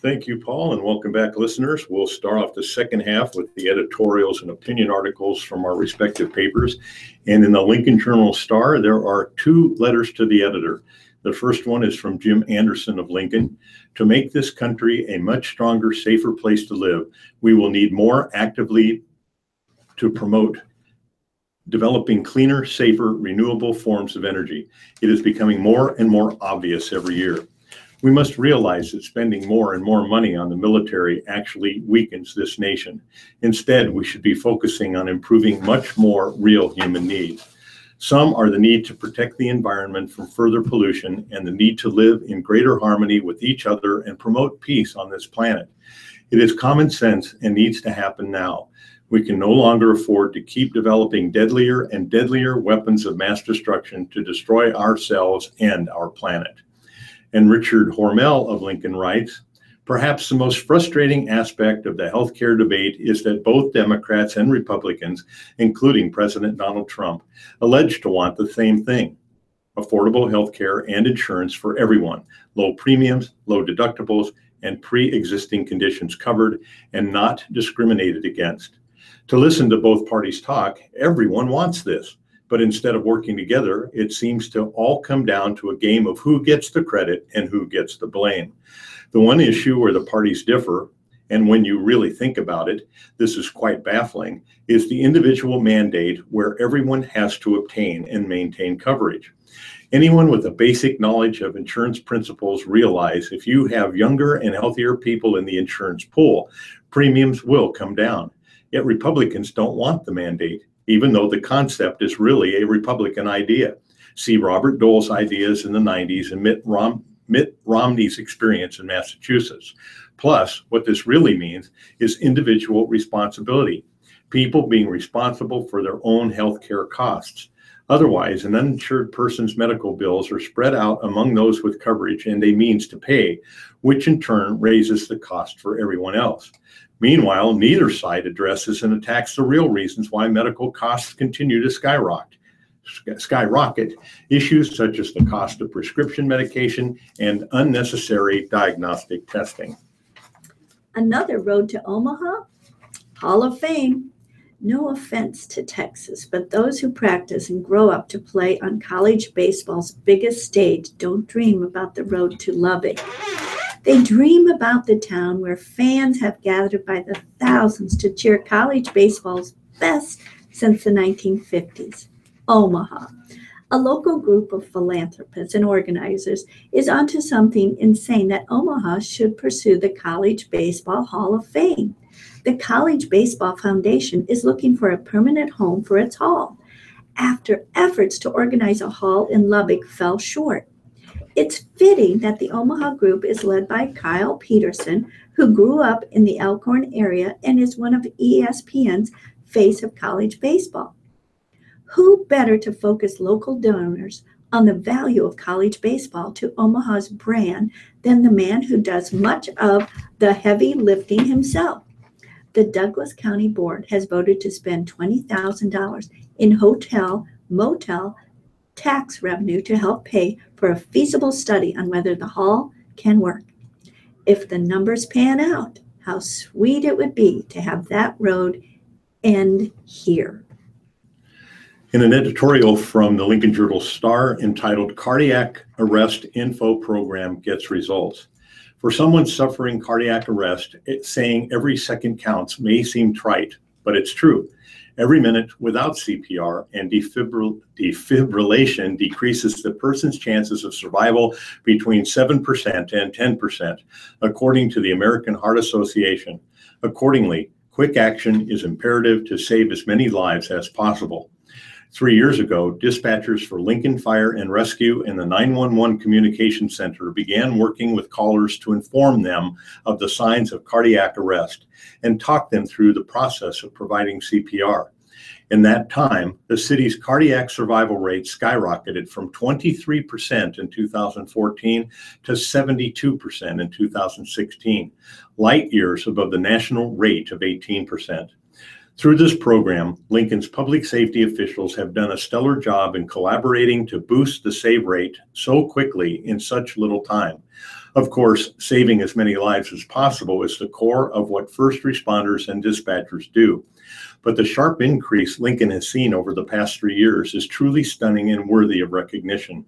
S2: Thank you, Paul, and welcome back, listeners. We'll start off the second half with the editorials and opinion articles from our respective papers. And in the Lincoln Journal-Star, there are 2 letters to the editor. The first one is from Jim Anderson of Lincoln. To make this country a much stronger, safer place to live, we will need more actively to promote developing cleaner, safer, renewable forms of energy. It is becoming more and more obvious every year. We must realize that spending more and more money on the military actually weakens this nation. Instead, we should be focusing on improving much more real human needs. Some are the need to protect the environment from further pollution and the need to live in greater harmony with each other and promote peace on this planet. It is common sense and needs to happen now. We can no longer afford to keep developing deadlier and deadlier weapons of mass destruction to destroy ourselves and our planet. And Richard Hormel of Lincoln writes, perhaps the most frustrating aspect of the healthcare debate is that both Democrats and Republicans, including President Donald Trump, allege to want the same thing: affordable healthcare and insurance for everyone, low premiums, low deductibles, and pre-existing conditions covered and not discriminated against. To listen to both parties talk, everyone wants this. But instead of working together, it seems to all come down to a game of who gets the credit and who gets the blame. The one issue where the parties differ, and when you really think about it, this is quite baffling, is the individual mandate where everyone has to obtain and maintain coverage. Anyone with a basic knowledge of insurance principles realize if you have younger and healthier people in the insurance pool, premiums will come down. Yet Republicans don't want the mandate, even though the concept is really a Republican idea. See Robert Dole's ideas in the 90s and Mitt Romney's experience in Massachusetts. Plus, what this really means is individual responsibility, people being responsible for their own health care costs. Otherwise, an uninsured person's medical bills are spread out among those with coverage and a means to pay, which in turn raises the cost for everyone else. Meanwhile, neither side addresses and attacks the real reasons why medical costs continue to skyrocket. Issues such as the cost of prescription medication and unnecessary diagnostic testing.
S1: Another road to Omaha, Hall of Fame. No offense to Texas, but those who practice and grow up to play on college baseball's biggest stage don't dream about the road to Lubbock. They dream about the town where fans have gathered by the thousands to cheer college baseball's best since the 1950s, Omaha. A local group of philanthropists and organizers is onto something in saying that Omaha should pursue the College Baseball Hall of Fame. The College Baseball Foundation is looking for a permanent home for its hall after efforts to organize a hall in Lubbock fell short. It's fitting that the Omaha group is led by Kyle Peterson, who grew up in the Elkhorn area and is one of ESPN's face of college baseball. Who better to focus local donors on the value of college baseball to Omaha's brand than the man who does much of the heavy lifting himself? The Douglas County Board has voted to spend $20,000 in hotel, motel, tax revenue to help pay for a feasible study on whether the hall can work. If the numbers pan out, how sweet it would be to have that road end here.
S2: In an editorial from the Lincoln Journal-Star entitled Cardiac Arrest Info Program Gets Results. For someone suffering cardiac arrest, saying every second counts may seem trite, but it's true. Every minute without CPR and defibrillation decreases the person's chances of survival between 7% and 10%, according to the American Heart Association. Accordingly, quick action is imperative to save as many lives as possible. 3 years ago, dispatchers for Lincoln Fire and Rescue and the 911 Communication Center began working with callers to inform them of the signs of cardiac arrest and talk them through the process of providing CPR. In that time, the city's cardiac survival rate skyrocketed from 23% in 2014 to 72% in 2016, light years above the national rate of 18%. Through this program, Lincoln's public safety officials have done a stellar job in collaborating to boost the save rate so quickly in such little time. Of course, saving as many lives as possible is the core of what first responders and dispatchers do. But the sharp increase Lincoln has seen over the past 3 years is truly stunning and worthy of recognition.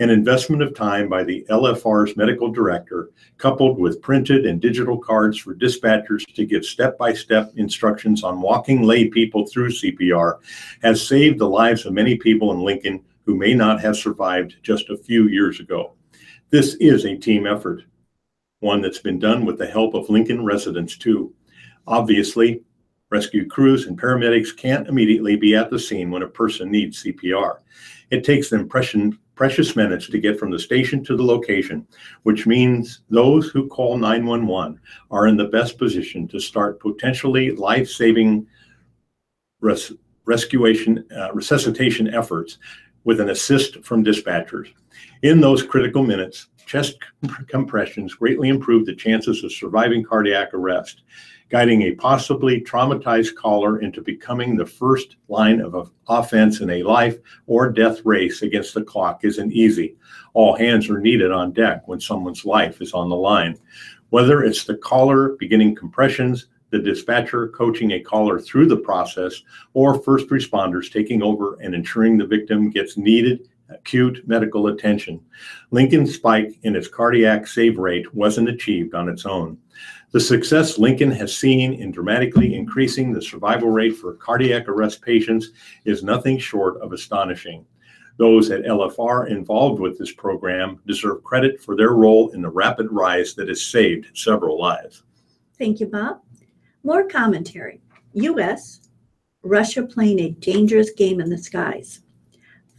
S2: An investment of time by the LFR's medical director, coupled with printed and digital cards for dispatchers to give step-by-step instructions on walking lay people through CPR, has saved the lives of many people in Lincoln who may not have survived just a few years ago. This is a team effort, one that's been done with the help of Lincoln residents too. Obviously, rescue crews and paramedics can't immediately be at the scene when a person needs CPR. It takes them precious minutes to get from the station to the location, which means those who call 911 are in the best position to start potentially life-saving resuscitation efforts with an assist from dispatchers. In those critical minutes, chest compressions greatly improve the chances of surviving cardiac arrest. Guiding a possibly traumatized caller into becoming the first line of offense in a life or death race against the clock isn't easy. All hands are needed on deck when someone's life is on the line. Whether it's the caller beginning compressions, the dispatcher coaching a caller through the process, or first responders taking over and ensuring the victim gets needed acute medical attention. Lincoln's spike in its cardiac save rate wasn't achieved on its own. The success Lincoln has seen in dramatically increasing the survival rate for cardiac arrest patients is nothing short of astonishing. Those at LFR involved with this program deserve credit for their role in the rapid rise that has saved several lives.
S1: Thank you, Bob. More commentary. U.S. Russia playing a dangerous game in the skies.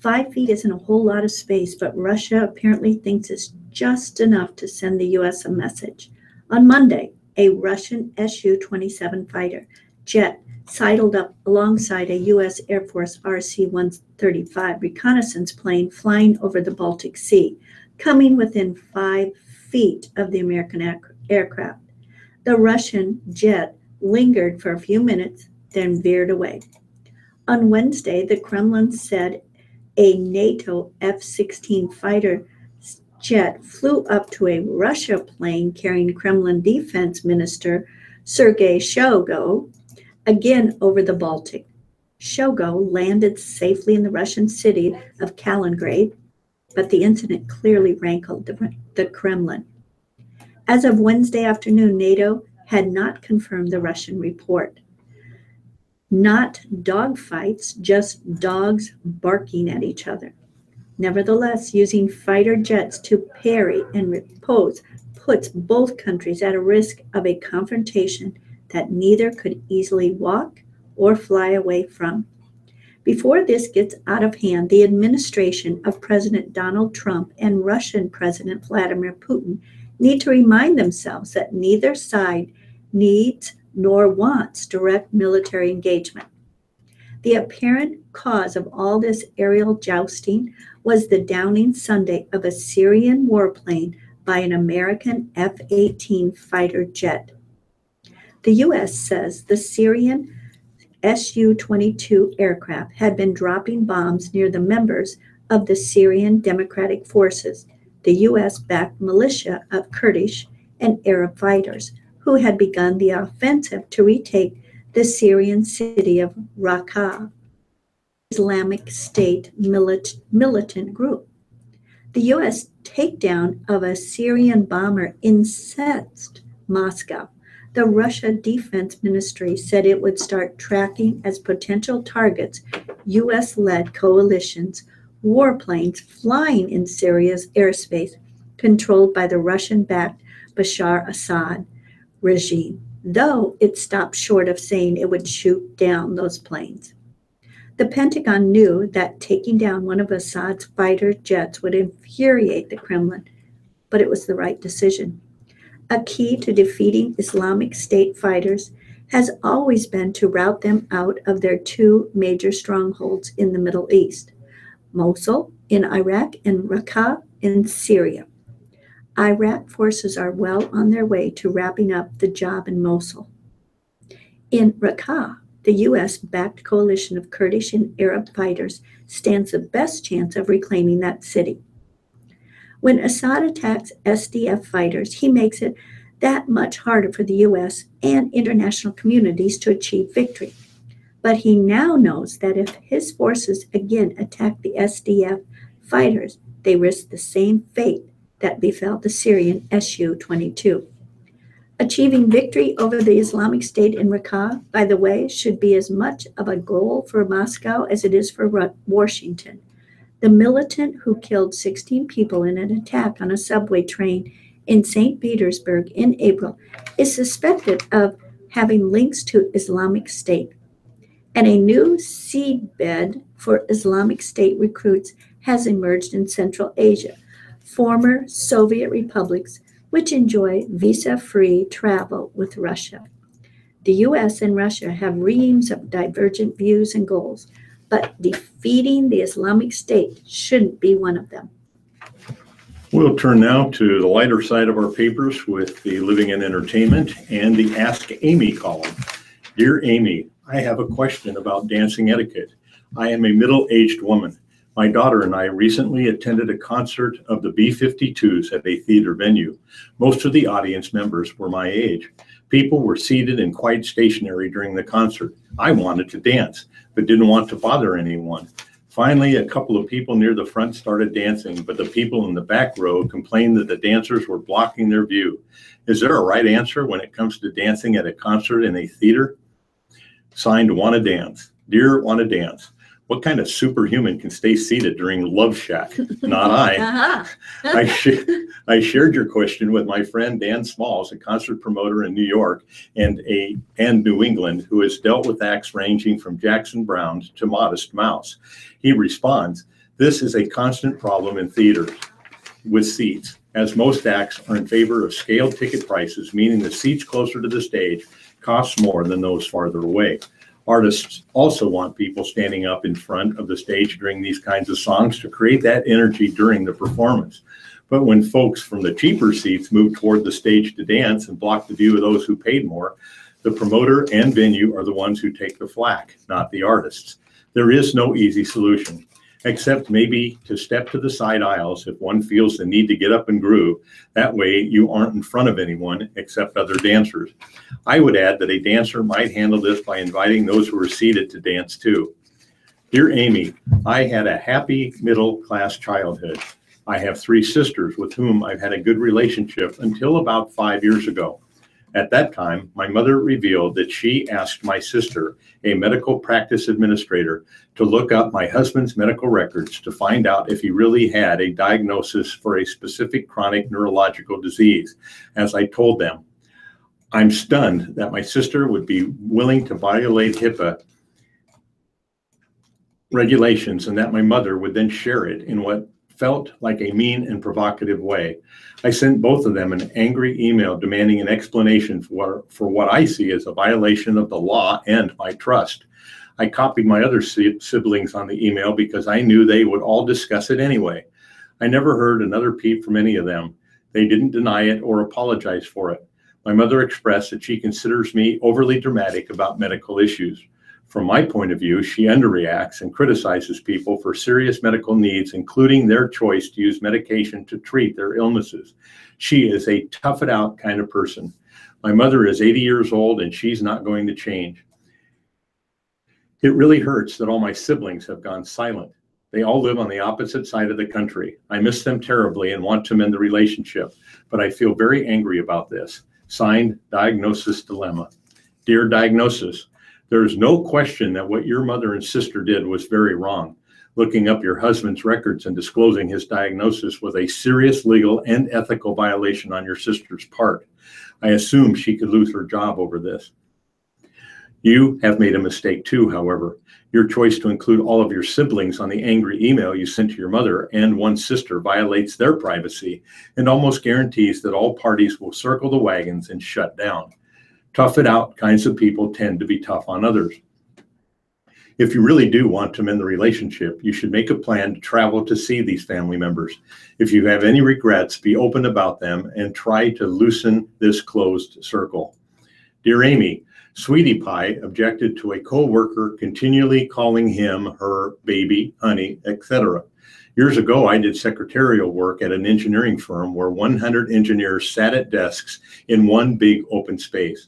S1: 5 feet isn't a whole lot of space, but Russia apparently thinks it's just enough to send the U.S. a message. On Monday, a Russian Su-27 fighter jet sidled up alongside a U.S. Air Force RC-135 reconnaissance plane flying over the Baltic Sea, coming within 5 feet of the American aircraft. The Russian jet lingered for a few minutes, then veered away. On Wednesday, the Kremlin said a NATO F-16 fighter jet flew up to a Russia plane carrying Kremlin Defense Minister Sergei Shoigu, again over the Baltic. Shoigu landed safely in the Russian city of Kaliningrad, but the incident clearly rankled the Kremlin. As of Wednesday afternoon, NATO had not confirmed the Russian report. Not dogfights, just dogs barking at each other. Nevertheless, using fighter jets to parry and repose puts both countries at a risk of a confrontation that neither could easily walk or fly away from. Before this gets out of hand, the administration of President Donald Trump and Russian President Vladimir Putin need to remind themselves that neither side needs nor wants direct military engagement. The apparent cause of all this aerial jousting was the downing Sunday of a Syrian warplane by an American F-18 fighter jet. The U.S. says the Syrian Su-22 aircraft had been dropping bombs near the members of the Syrian Democratic Forces, the U.S.-backed militia of Kurdish and Arab fighters, who had begun the offensive to retake the Syrian city of Raqqa, Islamic State militant group. The U.S. takedown of a Syrian bomber incensed Moscow. The Russia Defense Ministry said it would start tracking as potential targets U.S.-led coalition's warplanes flying in Syria's airspace controlled by the Russian-backed Bashar Assad regime, though it stopped short of saying it would shoot down those planes. The Pentagon knew that taking down one of Assad's fighter jets would infuriate the Kremlin, but it was the right decision. A key to defeating Islamic State fighters has always been to rout them out of their two major strongholds in the Middle East, Mosul in Iraq and Raqqa in Syria. Iraq forces are well on their way to wrapping up the job in Mosul. In Raqqa, the U.S.-backed coalition of Kurdish and Arab fighters stands the best chance of reclaiming that city. When Assad attacks SDF fighters, he makes it that much harder for the U.S. and international communities to achieve victory. But he now knows that if his forces again attack the SDF fighters, they risk the same fate that befell the Syrian Su-22. Achieving victory over the Islamic State in Raqqa, by the way, should be as much of a goal for Moscow as it is for Washington. The militant who killed 16 people in an attack on a subway train in St. Petersburg in April is suspected of having links to Islamic State. And a new seedbed for Islamic State recruits has emerged in Central Asia, former Soviet republics which enjoy visa-free travel with Russia. The U.S. and Russia have reams of divergent views and goals, but defeating the Islamic State shouldn't be one of them.
S2: We'll turn now to the lighter side of our papers with the Living in Entertainment and the Ask Amy column. Dear Amy, I have a question about dancing etiquette. I am a middle-aged woman. My daughter and I recently attended a concert of the B-52s at a theater venue. Most of the audience members were my age. People were seated and quite stationary during the concert. I wanted to dance, but didn't want to bother anyone. Finally, a couple of people near the front started dancing, but the people in the back row complained that the dancers were blocking their view. Is there a right answer when it comes to dancing at a concert in a theater? Signed, Wanna Dance. Dear Wanna Dance, what kind of superhuman can stay seated during Love Shack? Not I. I shared your question with my friend Dan Smalls, a concert promoter in New York and New England, who has dealt with acts ranging from Jackson Browne to Modest Mouse. He responds, this is a constant problem in theaters with seats, as most acts are in favor of scaled ticket prices, meaning the seats closer to the stage cost more than those farther away. Artists also want people standing up in front of the stage during these kinds of songs to create that energy during the performance. But when folks from the cheaper seats move toward the stage to dance and block the view of those who paid more, The promoter and venue are the ones who take the flack, not the artists. There is no easy solution, except maybe to step to the side aisles if one feels the need to get up and groove. That way you aren't in front of anyone except other dancers. I would add that a dancer might handle this by inviting those who are seated to dance too. Dear Amy, I had a happy middle-class childhood. I have 3 sisters with whom I've had a good relationship until about 5 years ago. At that time, my mother revealed that she asked my sister, a medical practice administrator, to look up my husband's medical records to find out if he really had a diagnosis for a specific chronic neurological disease. As I told them, I'm stunned that my sister would be willing to violate HIPAA regulations and that my mother would then share it in what felt like a mean and provocative way. I sent both of them an angry email demanding an explanation for what I see as a violation of the law and my trust. I copied my other siblings on the email because I knew they would all discuss it anyway. I never heard another peep from any of them. They didn't deny it or apologize for it. My mother expressed that she considers me overly dramatic about medical issues. From my point of view, she underreacts and criticizes people for serious medical needs, including their choice to use medication to treat their illnesses. She is a tough it out kind of person. My mother is 80 years old and she's not going to change. It really hurts that all my siblings have gone silent. They all live on the opposite side of the country. I miss them terribly and want to mend the relationship, but I feel very angry about this. Signed, Diagnosis Dilemma. Dear Diagnosis, there is no question that what your mother and sister did was very wrong. Looking up your husband's records and disclosing his diagnosis was a serious legal and ethical violation on your sister's part. I assume she could lose her job over this. You have made a mistake too, however. Your choice to include all of your siblings on the angry email you sent to your mother and one sister violates their privacy and almost guarantees that all parties will circle the wagons and shut down. Tough it out kinds of people tend to be tough on others. If you really do want to mend the relationship, you should make a plan to travel to see these family members. If you have any regrets, be open about them and try to loosen this closed circle. Dear Amy, Sweetie Pie objected to a co-worker continually calling him her baby, honey, etc. Years ago, I did secretarial work at an engineering firm where 100 engineers sat at desks in one big open space.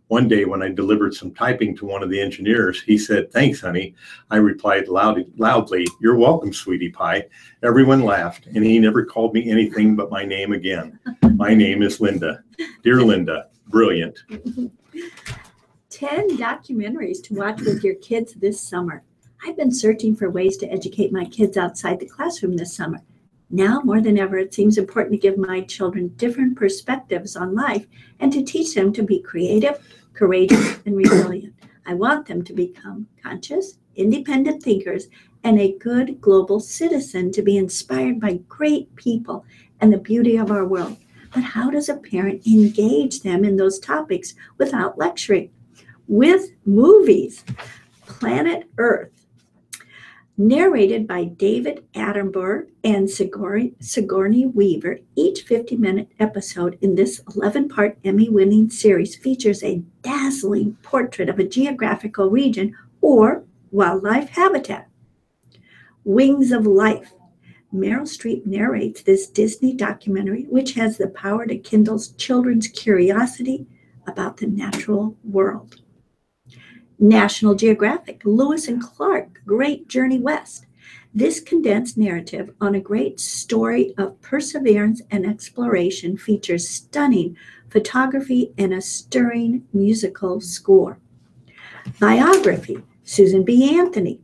S2: One day when I delivered some typing to one of the engineers, he said, "Thanks, honey." I replied loudly, "You're welcome, Sweetie Pie." Everyone laughed, and he never called me anything but my name again. My name is Linda. Dear Linda, brilliant.
S1: 10 documentaries to watch with your kids this summer. I've been searching for ways to educate my kids outside the classroom this summer. Now, more than ever, it seems important to give my children different perspectives on life and to teach them to be creative, courageous, and resilient. I want them to become conscious, independent thinkers, and a good global citizen to be inspired by great people and the beauty of our world. But how does a parent engage them in those topics without lecturing? With movies. Planet Earth, narrated by David Attenborough and Sigourney Weaver. Each 50-minute episode in this 11-part Emmy-winning series features a dazzling portrait of a geographical region or wildlife habitat. Wings of Life. Meryl Streep narrates this Disney documentary, which has the power to kindle children's curiosity about the natural world. National Geographic, Lewis and Clark, Great Journey West. This condensed narrative on a great story of perseverance and exploration features stunning photography and a stirring musical score. Biography, Susan B. Anthony.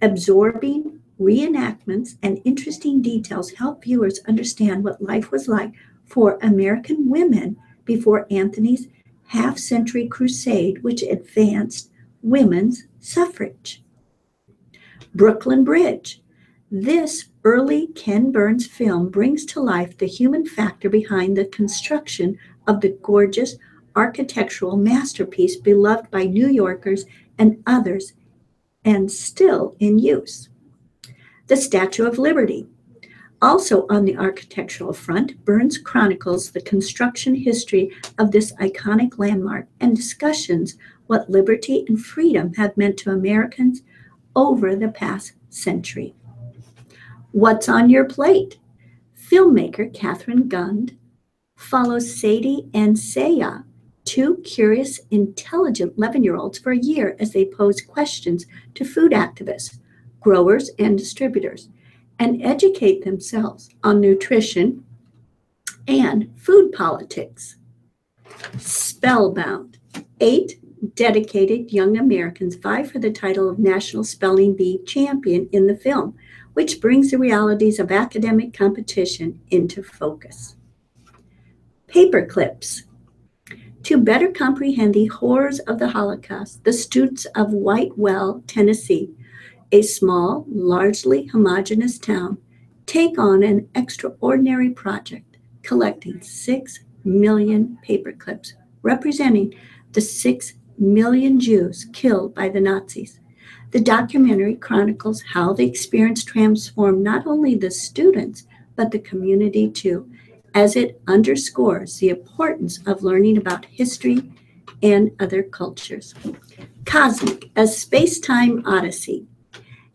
S1: Absorbing reenactments and interesting details help viewers understand what life was like for American women before Anthony's half-century crusade, which advanced women's suffrage. Brooklyn Bridge. This early Ken Burns film brings to life the human factor behind the construction of the gorgeous architectural masterpiece beloved by New Yorkers and others and still in use. The Statue of Liberty. Also on the architectural front, Burns chronicles the construction history of this iconic landmark and discussions what liberty and freedom have meant to Americans over the past century. What's on your plate? Filmmaker Catherine Gund follows Sadie and Saya, two curious, intelligent 11-year-olds, for a year as they pose questions to food activists, growers, and distributors, and educate themselves on nutrition and food politics. Spellbound. 8 dedicated young Americans vie for the title of National Spelling Bee Champion in the film, which brings the realities of academic competition into focus. Paperclips. To better comprehend the horrors of the Holocaust, the students of Whitewell, Tennessee, a small, largely homogeneous town, take on an extraordinary project, collecting 6 million paperclips, representing the 6 million Jews killed by the Nazis. The documentary chronicles how the experience transformed not only the students, but the community too, as it underscores the importance of learning about history and other cultures. Cosmic, a space-time odyssey.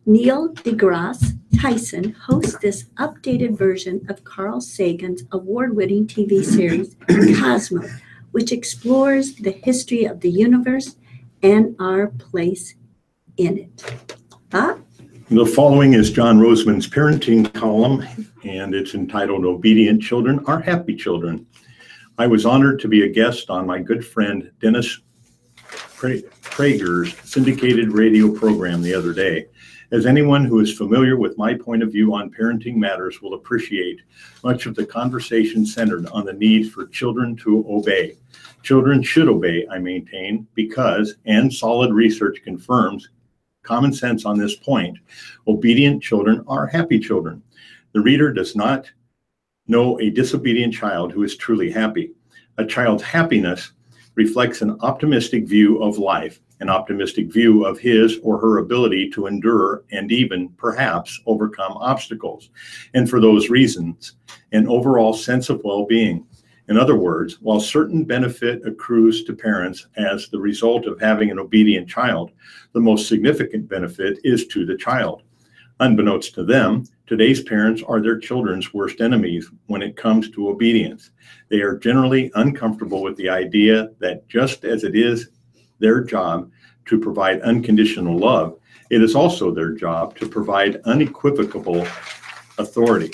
S1: Neil deGrasse Tyson hosts this updated version of Carl Sagan's award-winning TV series, Cosmo, which explores the history of the universe and our place in it. Bob?
S2: The following is John Roseman's parenting column, and it's entitled Obedient Children Are Happy Children. I was honored to be a guest on my good friend Dennis Prager's syndicated radio program the other day. As anyone who is familiar with my point of view on parenting matters will appreciate, much of the conversation centered on the need for children to obey. Children should obey, I maintain, because, and solid research confirms, common sense on this point, obedient children are happy children. The reader does not know a disobedient child who is truly happy. A child's happiness reflects an optimistic view of life, an optimistic view of his or her ability to endure and even, perhaps, overcome obstacles. And for those reasons, an overall sense of well-being. In other words, while certain benefit accrues to parents as the result of having an obedient child, the most significant benefit is to the child. Unbeknownst to them, today's parents are their children's worst enemies when it comes to obedience. They are generally uncomfortable with the idea that just as it is their job to provide unconditional love, it is also their job to provide unequivocal authority.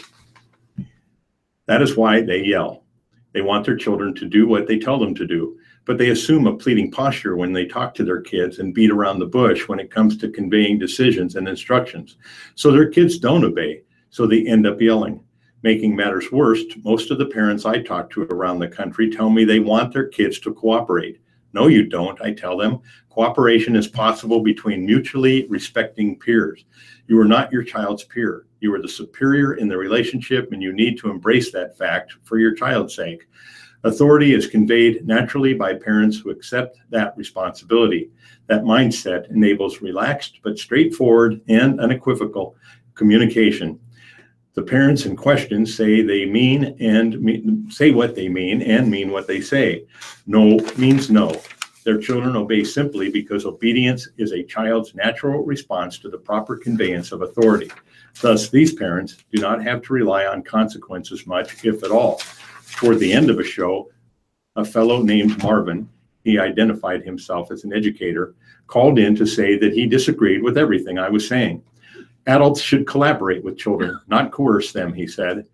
S2: That is why they yell. They want their children to do what they tell them to do, but they assume a pleading posture when they talk to their kids and beat around the bush when it comes to conveying decisions and instructions. So their kids don't obey, so they end up yelling. Making matters worse, most of the parents I talk to around the country tell me they want their kids to cooperate. No, you don't, I tell them. Cooperation is possible between mutually respecting peers. You are not your child's peer. You are the superior in the relationship, and you need to embrace that fact for your child's sake. Authority is conveyed naturally by parents who accept that responsibility. That mindset enables relaxed but straightforward and unequivocal communication. The parents in question say what they mean and mean what they say. No means no. Their children obey simply because obedience is a child's natural response to the proper conveyance of authority. Thus, these parents do not have to rely on consequences much, if at all. Toward the end of a show, a fellow named Marvin, he identified himself as an educator, called in to say that he disagreed with everything I was saying. Adults should collaborate with children, not coerce them, he said.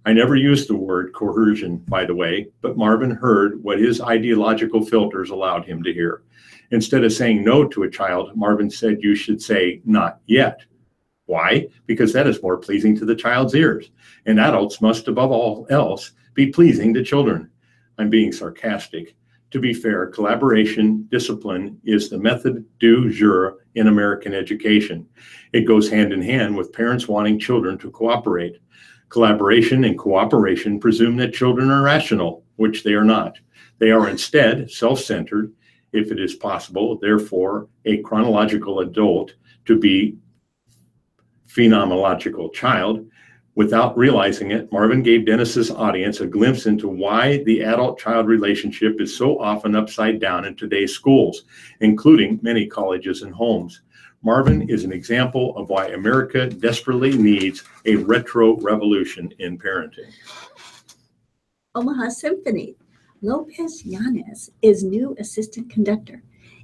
S2: I never used the word coercion, by the way, but Marvin heard what his ideological filters allowed him to hear. Instead of saying no to a child, Marvin said you should say not yet. Why? Because that is more pleasing to the child's ears, and adults must, above all else, be pleasing to children. I'm being sarcastic. To be fair, collaboration, discipline is the method du jour in American education. It goes hand in hand with parents wanting children to cooperate. Collaboration and cooperation presume that children are rational, which they are not. They are instead self-centered, if it is possible, therefore a chronological adult to be phenomenological child Without realizing it, Marvin gave Dennis's audience a glimpse into why the adult-child relationship is so often upside down in today's schools, including many colleges and homes. Marvin is an example of why America desperately needs a retro revolution in parenting.
S1: Omaha Symphony. Lopez Yanes is new assistant conductor.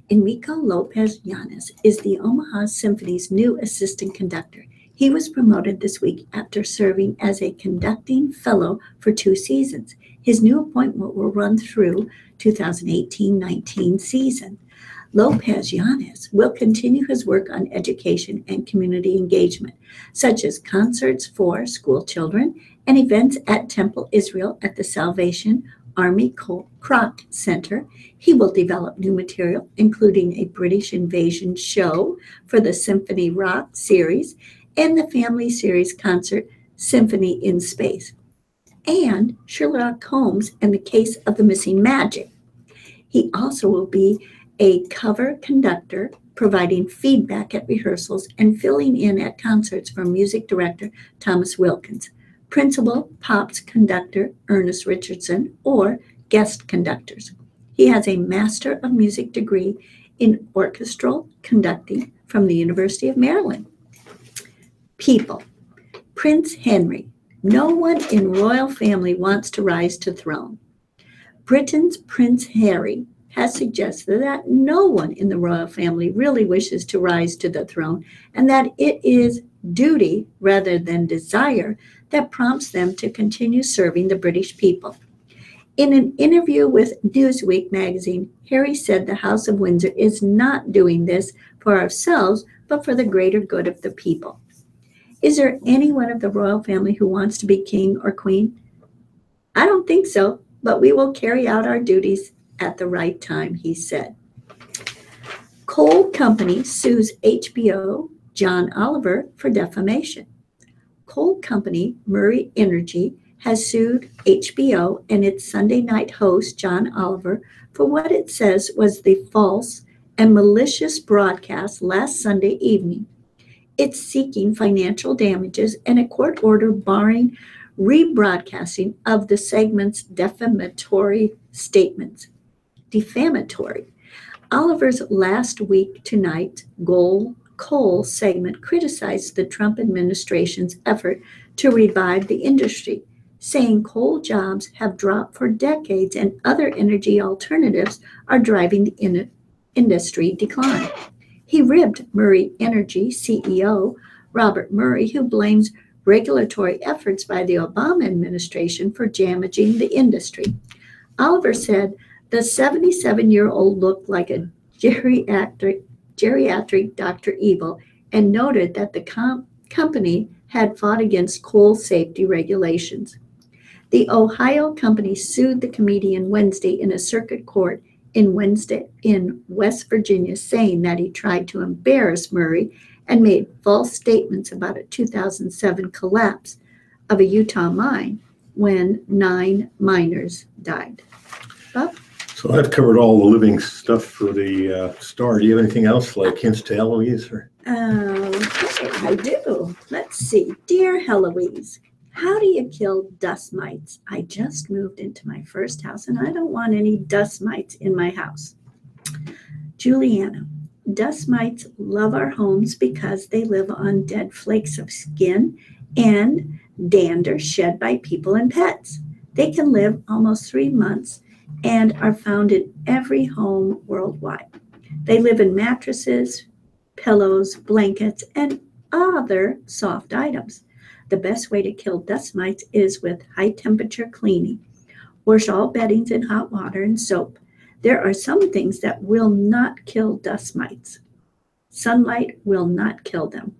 S1: Enrico Lopez Yanes is the Omaha Symphony's new assistant conductor. He was promoted this week after serving as a conducting fellow for 2 seasons. His new appointment will run through 2018-19 season. Lopez Yanes will continue his work on education and community engagement, such as concerts for school children and events at Temple Israel at the Salvation Army Kroc Center. He will develop new material, including a British invasion show for the Symphony Rock series and the family series concert Symphony in Space, and Sherlock Holmes and the Case of the Missing Magic. He also will be a cover conductor, providing feedback at rehearsals and filling in at concerts for music director Thomas Wilkins, principal Pops conductor Ernest Richardson, or guest conductors. He has a Master of Music degree in orchestral conducting from the University of Maryland. People. Prince Henry. No one in royal family wants to rise to throne. Britain's Prince Harry has suggested that no one in the royal family really wishes to rise to the throne, and that it is duty rather than desire that prompts them to continue serving the British people. In an interview with Newsweek magazine, Harry said the House of Windsor is not doing this for ourselves, but for the greater good of the people. Is there anyone of the royal family who wants to be king or queen? I don't think so, but we will carry out our duties at the right time, he said. Coal Company sues HBO John Oliver for defamation. Coal Company Murray Energy has sued HBO and its Sunday night host John Oliver for what it says was the false and malicious broadcast last Sunday evening. It's seeking financial damages and a court order barring rebroadcasting of the segment's defamatory statements. Defamatory. Oliver's Last Week Tonight coal segment criticized the Trump administration's effort to revive the industry, saying coal jobs have dropped for decades and other energy alternatives are driving the industry decline. He ribbed Murray Energy CEO Robert Murray, who blames regulatory efforts by the Obama administration for damaging the industry. Oliver said the 77-year-old looked like a geriatric Dr. Evil and noted that the company had fought against coal safety regulations. The Ohio company sued the comedian Wednesday in a circuit court in West Virginia, saying that he tried to embarrass Murray and made false statements about a 2007 collapse of a Utah mine when 9 miners died. Bob?
S2: So I've covered all the living stuff for the Star. Do you have anything else, like hints to Eloise? Or?
S1: I do. Let's see. Dear Heloise, how do you kill dust mites? I just moved into my first house and I don't want any dust mites in my house. Juliana, dust mites love our homes because they live on dead flakes of skin and dander shed by people and pets. They can live almost 3 months and are found in every home worldwide. They live in mattresses, pillows, blankets, and other soft items. The best way to kill dust mites is with high temperature cleaning. Wash all beddings in hot water and soap. There are some things that will not kill dust mites. Sunlight will not kill them.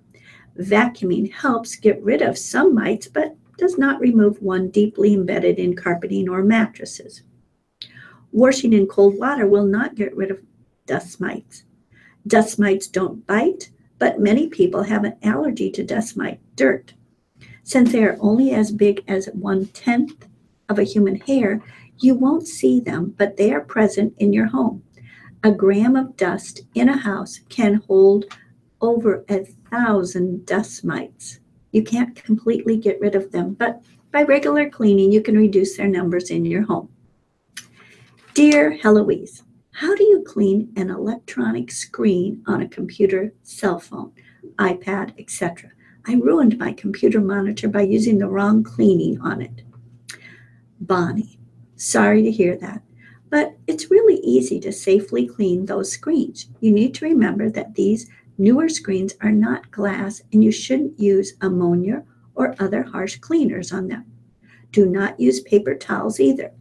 S1: Vacuuming helps get rid of some mites, but does not remove one deeply embedded in carpeting or mattresses. Washing in cold water will not get rid of dust mites. Dust mites don't bite, but many people have an allergy to dust mite dirt. Since they are only as big as 1/10 of a human hair, you won't see them, but they are present in your home. A gram of dust in a house can hold over 1,000 dust mites. You can't completely get rid of them, but by regular cleaning, you can reduce their numbers in your home. Dear Heloise, how do you clean an electronic screen on a computer, cell phone, iPad, etc.? I ruined my computer monitor by using the wrong cleaning on it. Bonnie, sorry to hear that, but it's really easy to safely clean those screens. You need to remember that these newer screens are not glass and you shouldn't use ammonia or other harsh cleaners on them. Do not use paper towels either.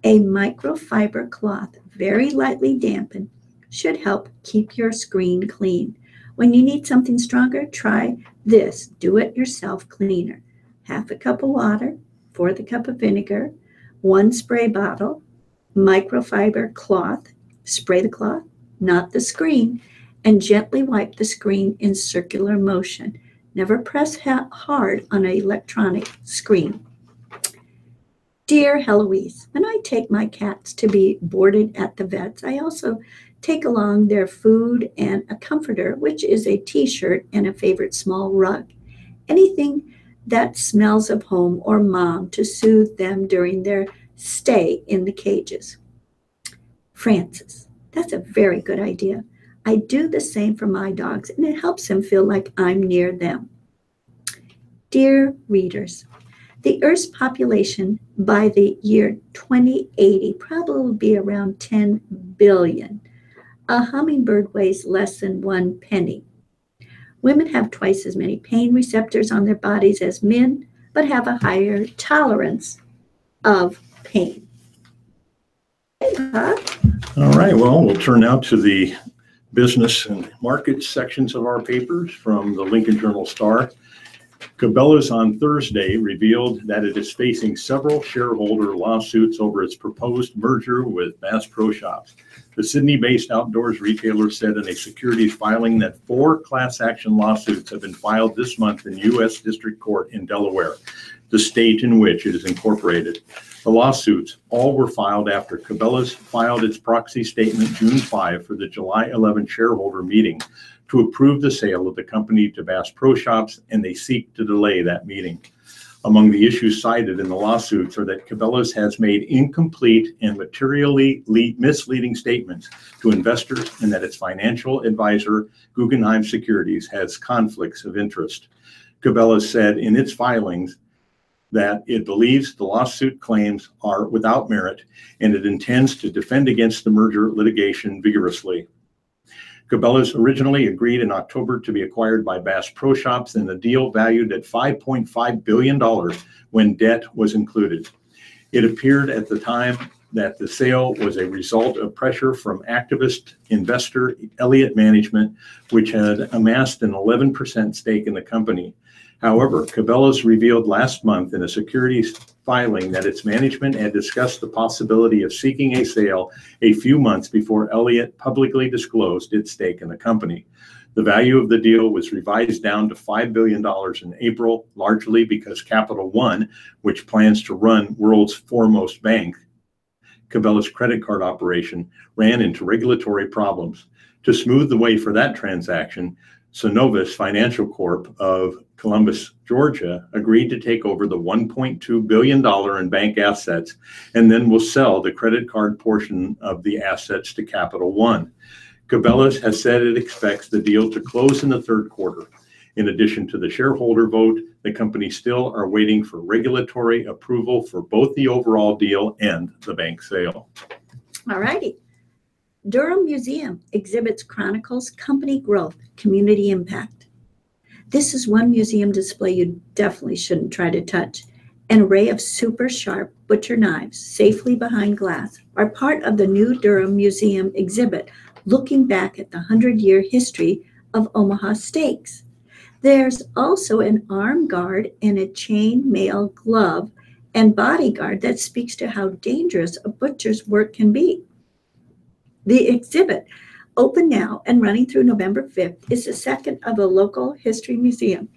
S1: A microfiber cloth, very lightly dampened, should help keep your screen clean. When you need something stronger, try this do-it-yourself cleaner. Half a cup of water, fourth a cup of vinegar, 1 spray bottle, microfiber cloth, spray the cloth, not the screen, and gently wipe the screen in circular motion. Never press hard on an electronic screen. Dear Heloise, when I take my cats to be boarded at the vets, I also take along their food and a comforter, which is a t-shirt and a favorite small rug. Anything that smells of home or mom to soothe them during their stay in the cages. Francis, that's a very good idea. I do the same for my dogs, and it helps them feel like I'm near them. Dear readers, the Earth's population by the year 2080 probably will be around 10 billion. A hummingbird weighs less than 1 penny. Women have twice as many pain receptors on their bodies as men, but have a higher tolerance of pain.
S2: All right, well, we'll turn now to the business and market sections of our papers from the Lincoln Journal-Star. Cabela's on Thursday revealed that it is facing several shareholder lawsuits over its proposed merger with Bass Pro Shops. The Sydney-based outdoors retailer said in a securities filing that 4 class action lawsuits have been filed this month in U.S. District Court in Delaware, the state in which it is incorporated. The lawsuits all were filed after Cabela's filed its proxy statement June 5 for the July 11 shareholder meeting to approve the sale of the company to Bass Pro Shops, and they seek to delay that meeting. Among the issues cited in the lawsuits are that Cabela's has made incomplete and materially misleading statements to investors and that its financial advisor, Guggenheim Securities, has conflicts of interest. Cabela's said in its filings that it believes the lawsuit claims are without merit and it intends to defend against the merger litigation vigorously. Cabela's originally agreed in October to be acquired by Bass Pro Shops in a deal valued at $5.5 billion when debt was included. It appeared at the time that the sale was a result of pressure from activist investor Elliott Management, which had amassed an 11% stake in the company. However, Cabela's revealed last month in a securities filing that its management had discussed the possibility of seeking a sale a few months before Elliott publicly disclosed its stake in the company. The value of the deal was revised down to $5 billion in April, largely because Capital One, which plans to run world's foremost bank, Cabela's credit card operation, ran into regulatory problems. To smooth the way for that transaction, Synovus Financial Corp of Columbus, Georgia, agreed to take over the $1.2 billion in bank assets and then will sell the credit card portion of the assets to Capital One. Cabela's has said it expects the deal to close in the third quarter. In addition to the shareholder vote, the company still are waiting for regulatory approval for both the overall deal and the bank sale.
S1: All righty. Durham Museum exhibits chronicles company growth, community impact. This is one museum display you definitely shouldn't try to touch. An array of super sharp butcher knives safely behind glass are part of the new Durham Museum exhibit, looking back at the 100-year history of Omaha steaks. There's also an arm guard and a chain mail glove and bodyguard that speaks to how dangerous a butcher's work can be. The exhibit, open now and running through November 5th, is the second of a local history museum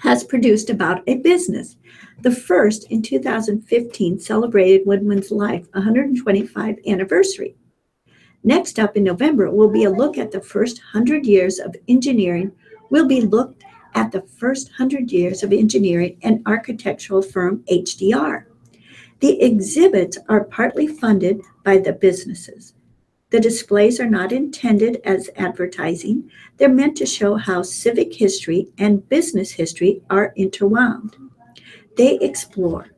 S1: has produced about a business. The first in 2015 celebrated Woodman's Life 125th anniversary. Next up in November will be a look at the first 100 years of engineering will be looked at the first 100 years of engineering and architectural firm HDR. The exhibits are partly funded by the businesses. The displays are not intended as advertising. They're meant to show how civic history and business history are interwound. They explore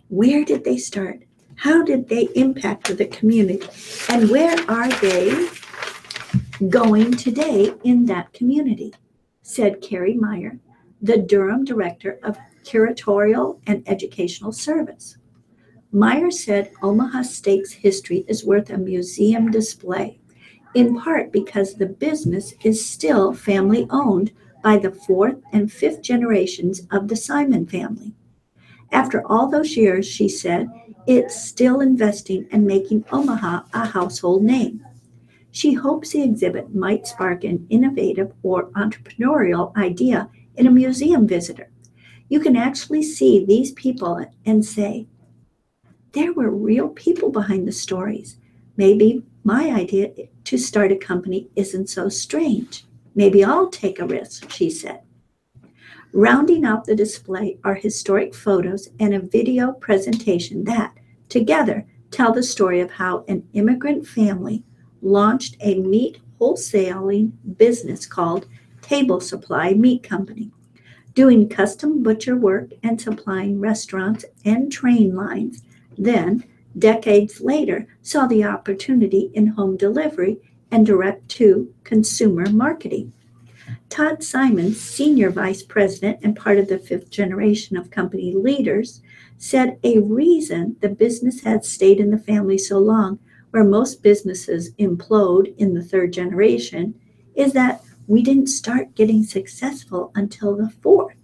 S1: where did they start? How did they impact the community? And where are they going today in that community? Said Carrie Meyer, the Durham Director of Curatorial and Educational Service. Meyer said Omaha Steaks history is worth a museum display, in part because the business is still family owned by the fourth and fifth generations of the Simon family. After all those years, she said, it's still investing and making Omaha a household name. She hopes the exhibit might spark an innovative or entrepreneurial idea in a museum visitor. You can actually see these people and say, there were real people behind the stories. Maybe my idea to start a company isn't so strange. Maybe I'll take a risk, she said. Rounding out the display are historic photos and a video presentation that, together, tell the story of how an immigrant family launched a meat wholesaling business called Table Supply Meat Company, doing custom butcher work and supplying restaurants and train lines. Then, decades later, saw the opportunity in home delivery and direct-to-consumer marketing. Todd Simon, Senior Vice President and part of the fifth generation of company leaders, said a reason the business had stayed in the family so long, where most businesses implode in the third generation, is that we didn't start getting successful until the fourth.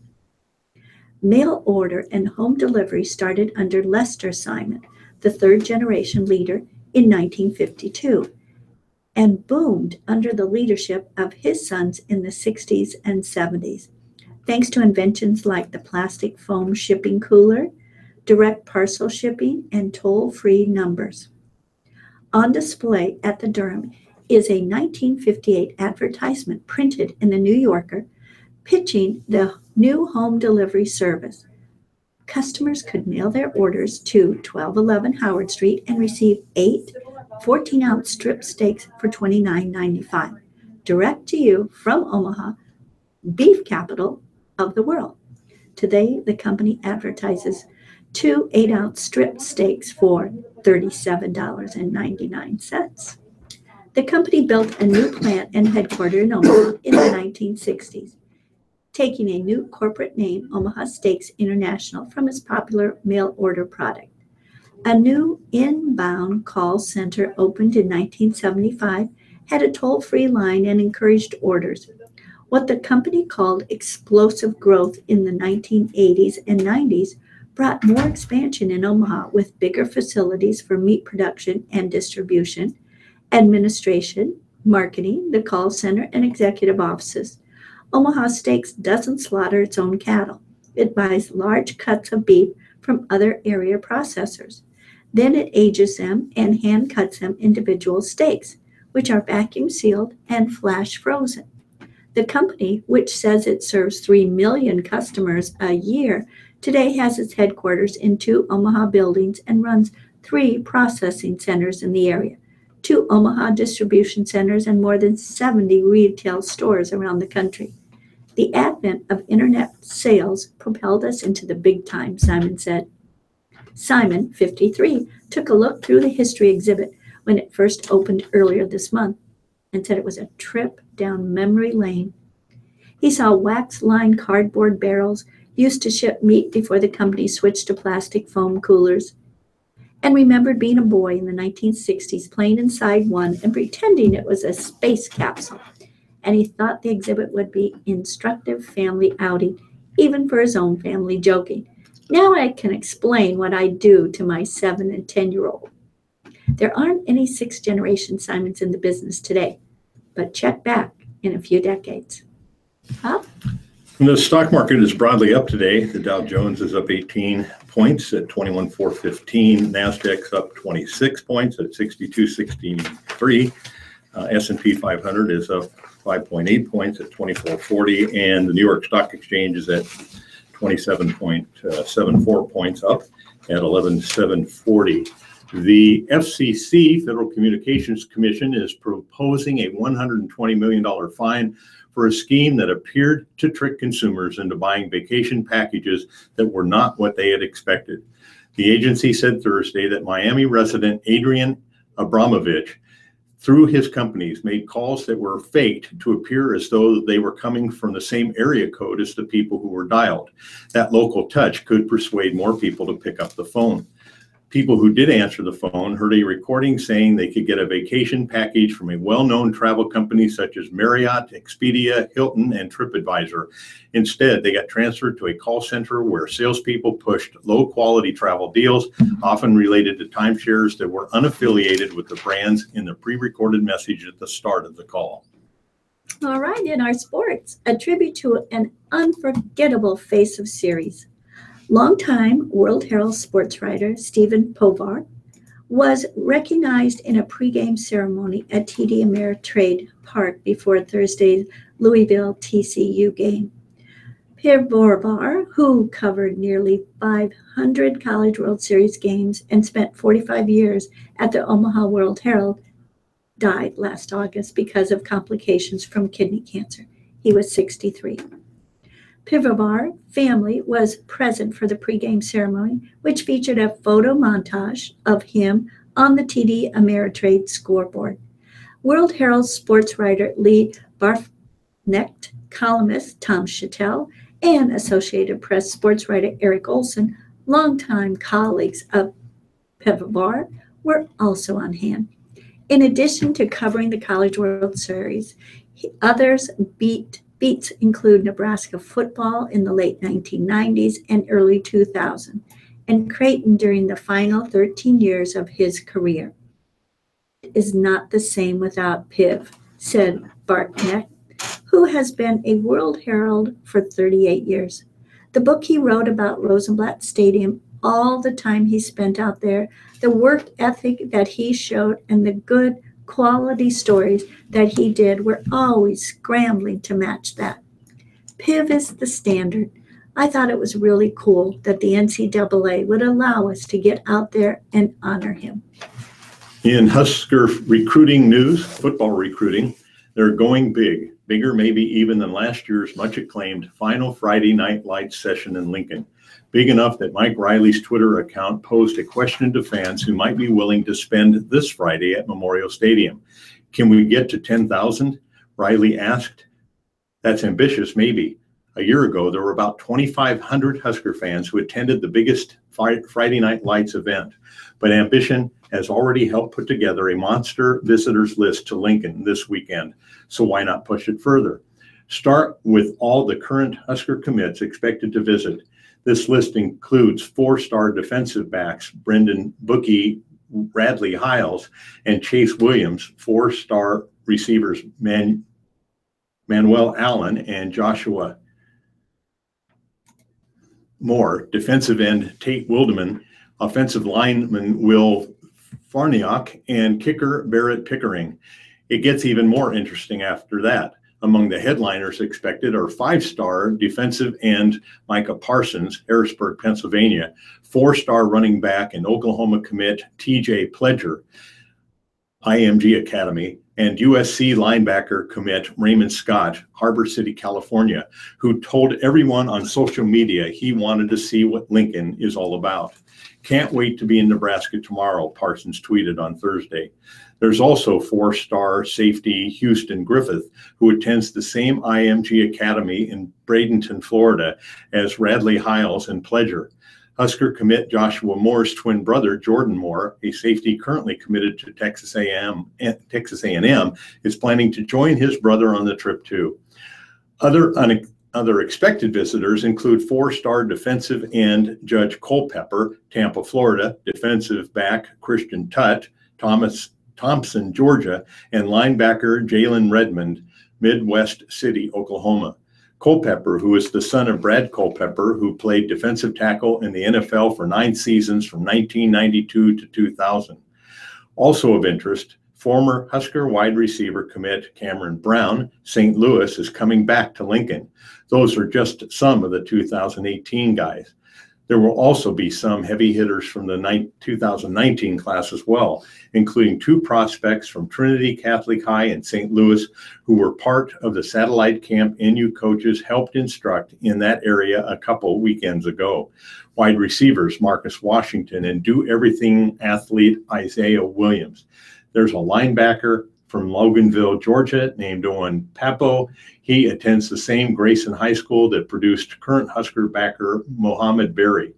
S1: Mail order and home delivery started under Lester Simon, the third generation leader, in 1952, and boomed under the leadership of his sons in the 60s and 70s, thanks to inventions like the plastic foam shipping cooler, direct parcel shipping, and toll-free numbers. On display at the Durham is a 1958 advertisement printed in the New Yorker pitching the new home delivery service. Customers could mail their orders to 1211 Howard Street and receive 8 14-ounce strip steaks for $29.95, direct to you from Omaha, beef capital of the world. Today, the company advertises 2 8-ounce strip steaks for $37.99. The company built a new plant and headquarters in Omaha in the 1960s, taking a new corporate name, Omaha Steaks International, from its popular mail order product. A new inbound call center opened in 1975, had a toll-free line, and encouraged orders. What the company called explosive growth in the 1980s and 90s brought more expansion in Omaha with bigger facilities for meat production and distribution, administration, marketing, the call center, and executive offices. Omaha Steaks doesn't slaughter its own cattle. It buys large cuts of beef from other area processors. Then it ages them and hand cuts them individual steaks, which are vacuum sealed and flash frozen. The company, which says it serves 3 million customers a year, today has its headquarters in 2 Omaha buildings and runs 3 processing centers in the area, 2 Omaha distribution centers, and more than 70 retail stores around the country. The advent of internet sales propelled us into the big time, Simon said. Simon, 53, took a look through the history exhibit when it first opened earlier this month and said it was a trip down memory lane. He saw wax-lined cardboard barrels used to ship meat before the company switched to plastic foam coolers, and remembered being a boy in the 1960s playing inside one and pretending it was a space capsule. And he thought the exhibit would be instructive family outing, even for his own family, joking, now I can explain what I do to my 7 and 10-year-old. There aren't any 6th-generation Simons in the business today, but check back in a few decades. Huh?
S2: The stock market is broadly up today. The Dow Jones is up 18 points at 21,415. NASDAQ's up 26 points at 62,663. S&P 500 is up 5.8 points at 24.40, and the New York Stock Exchange is at 27.74 points up at 11,740. The FCC, Federal Communications Commission, is proposing a $120 million fine for a scheme that appeared to trick consumers into buying vacation packages that were not what they had expected. The agency said Thursday that Miami resident Adrian Abramovich, through his companies, made calls that were faked to appear as though they were coming from the same area code as the people who were dialed. That local touch could persuade more people to pick up the phone. People who did answer the phone heard a recording saying they could get a vacation package from a well-known travel company such as Marriott, Expedia, Hilton, and TripAdvisor. Instead, they got transferred to a call center where salespeople pushed low-quality travel deals, often related to timeshares that were unaffiliated with the brands in the pre-recorded message at the start of the call.
S1: All right, in our sports, a tribute to an unforgettable face of series. Longtime World Herald sports writer Stephen Povar was recognized in a pregame ceremony at TD Ameritrade Park before Thursday's Louisville TCU game. Povar, who covered nearly 500 College World Series games and spent 45 years at the Omaha World Herald, died last August because of complications from kidney cancer. He was 63. Povar's family was present for the pregame ceremony, which featured a photo montage of him on the TD Ameritrade scoreboard. World Herald sports writer Lee Barfknecht, columnist Tom Chattel, and Associated Press sports writer Eric Olson, longtime colleagues of Povar, were also on hand. In addition to covering the College World Series, others beats include Nebraska football in the late 1990s and early 2000s, and Creighton during the final 13 years of his career. It is not the same without Piv, said Barknecht, who has been a World Herald for 38 years. The book he wrote about Rosenblatt Stadium, all the time he spent out there, the work ethic that he showed, and the good quality stories that he did, were always scrambling to match that. Piv is the standard. I thought it was really cool that the NCAA would allow us to get out there and honor him.
S2: In Husker recruiting news, football recruiting, they're going big, bigger maybe even than last year's much acclaimed final Friday Night Lights session in Lincoln. Big enough that Mike Riley's Twitter account posed a question to fans who might be willing to spend this Friday at Memorial Stadium. Can we get to 10,000? Riley asked. That's ambitious, maybe. A year ago, there were about 2,500 Husker fans who attended the biggest Friday Night Lights event. But ambition has already helped put together a monster visitors list to Lincoln this weekend. So why not push it further? Start with all the current Husker commits expected to visit. This list includes four-star defensive backs Brendan Bookie, Radley Hiles, and Chase Williams, four-star receivers Manuel Allen and Joshua Moore, defensive end Tate Wildeman, offensive lineman Will Farniok, and kicker Barrett Pickering. It gets even more interesting after that. Among the headliners expected are five-star defensive end Micah Parsons, Harrisburg, Pennsylvania, four-star running back and Oklahoma commit TJ Pledger, IMG Academy, and USC linebacker commit Raymond Scott, Harbor City, California, who told everyone on social media he wanted to see what Lincoln is all about. Can't wait to be in Nebraska tomorrow, Parsons tweeted on Thursday. There's also four-star safety Houston Griffith, who attends the same IMG Academy in Bradenton, Florida, as Radley Hiles and Pledger. Husker commit Joshua Moore's twin brother, Jordan Moore, a safety currently committed to Texas A&M, is planning to join his brother on the trip too. Other expected visitors include four-star defensive end Judge Culpepper, Tampa, Florida, defensive back Christian Tutt, Thompson, Georgia, and linebacker Jalen Redmond, Midwest City, Oklahoma. Culpepper, who is the son of Brad Culpepper, who played defensive tackle in the NFL for 9 seasons from 1992 to 2000. Also of interest, Former Husker wide receiver commit Cameron Brown, St. Louis, is coming back to Lincoln. Those are just some of the 2018 guys. There will also be some heavy hitters from the 2019 class as well, including 2 prospects from Trinity Catholic High in St. Louis who were part of the satellite camp NU coaches helped instruct in that area a couple weekends ago. Wide receivers Marcus Washington and do everything athlete Isaiah Williams. There's a linebacker from Loganville, Georgia, named Owen Papo. He attends the same Grayson High School that produced current Husker backer Mohammed Berry.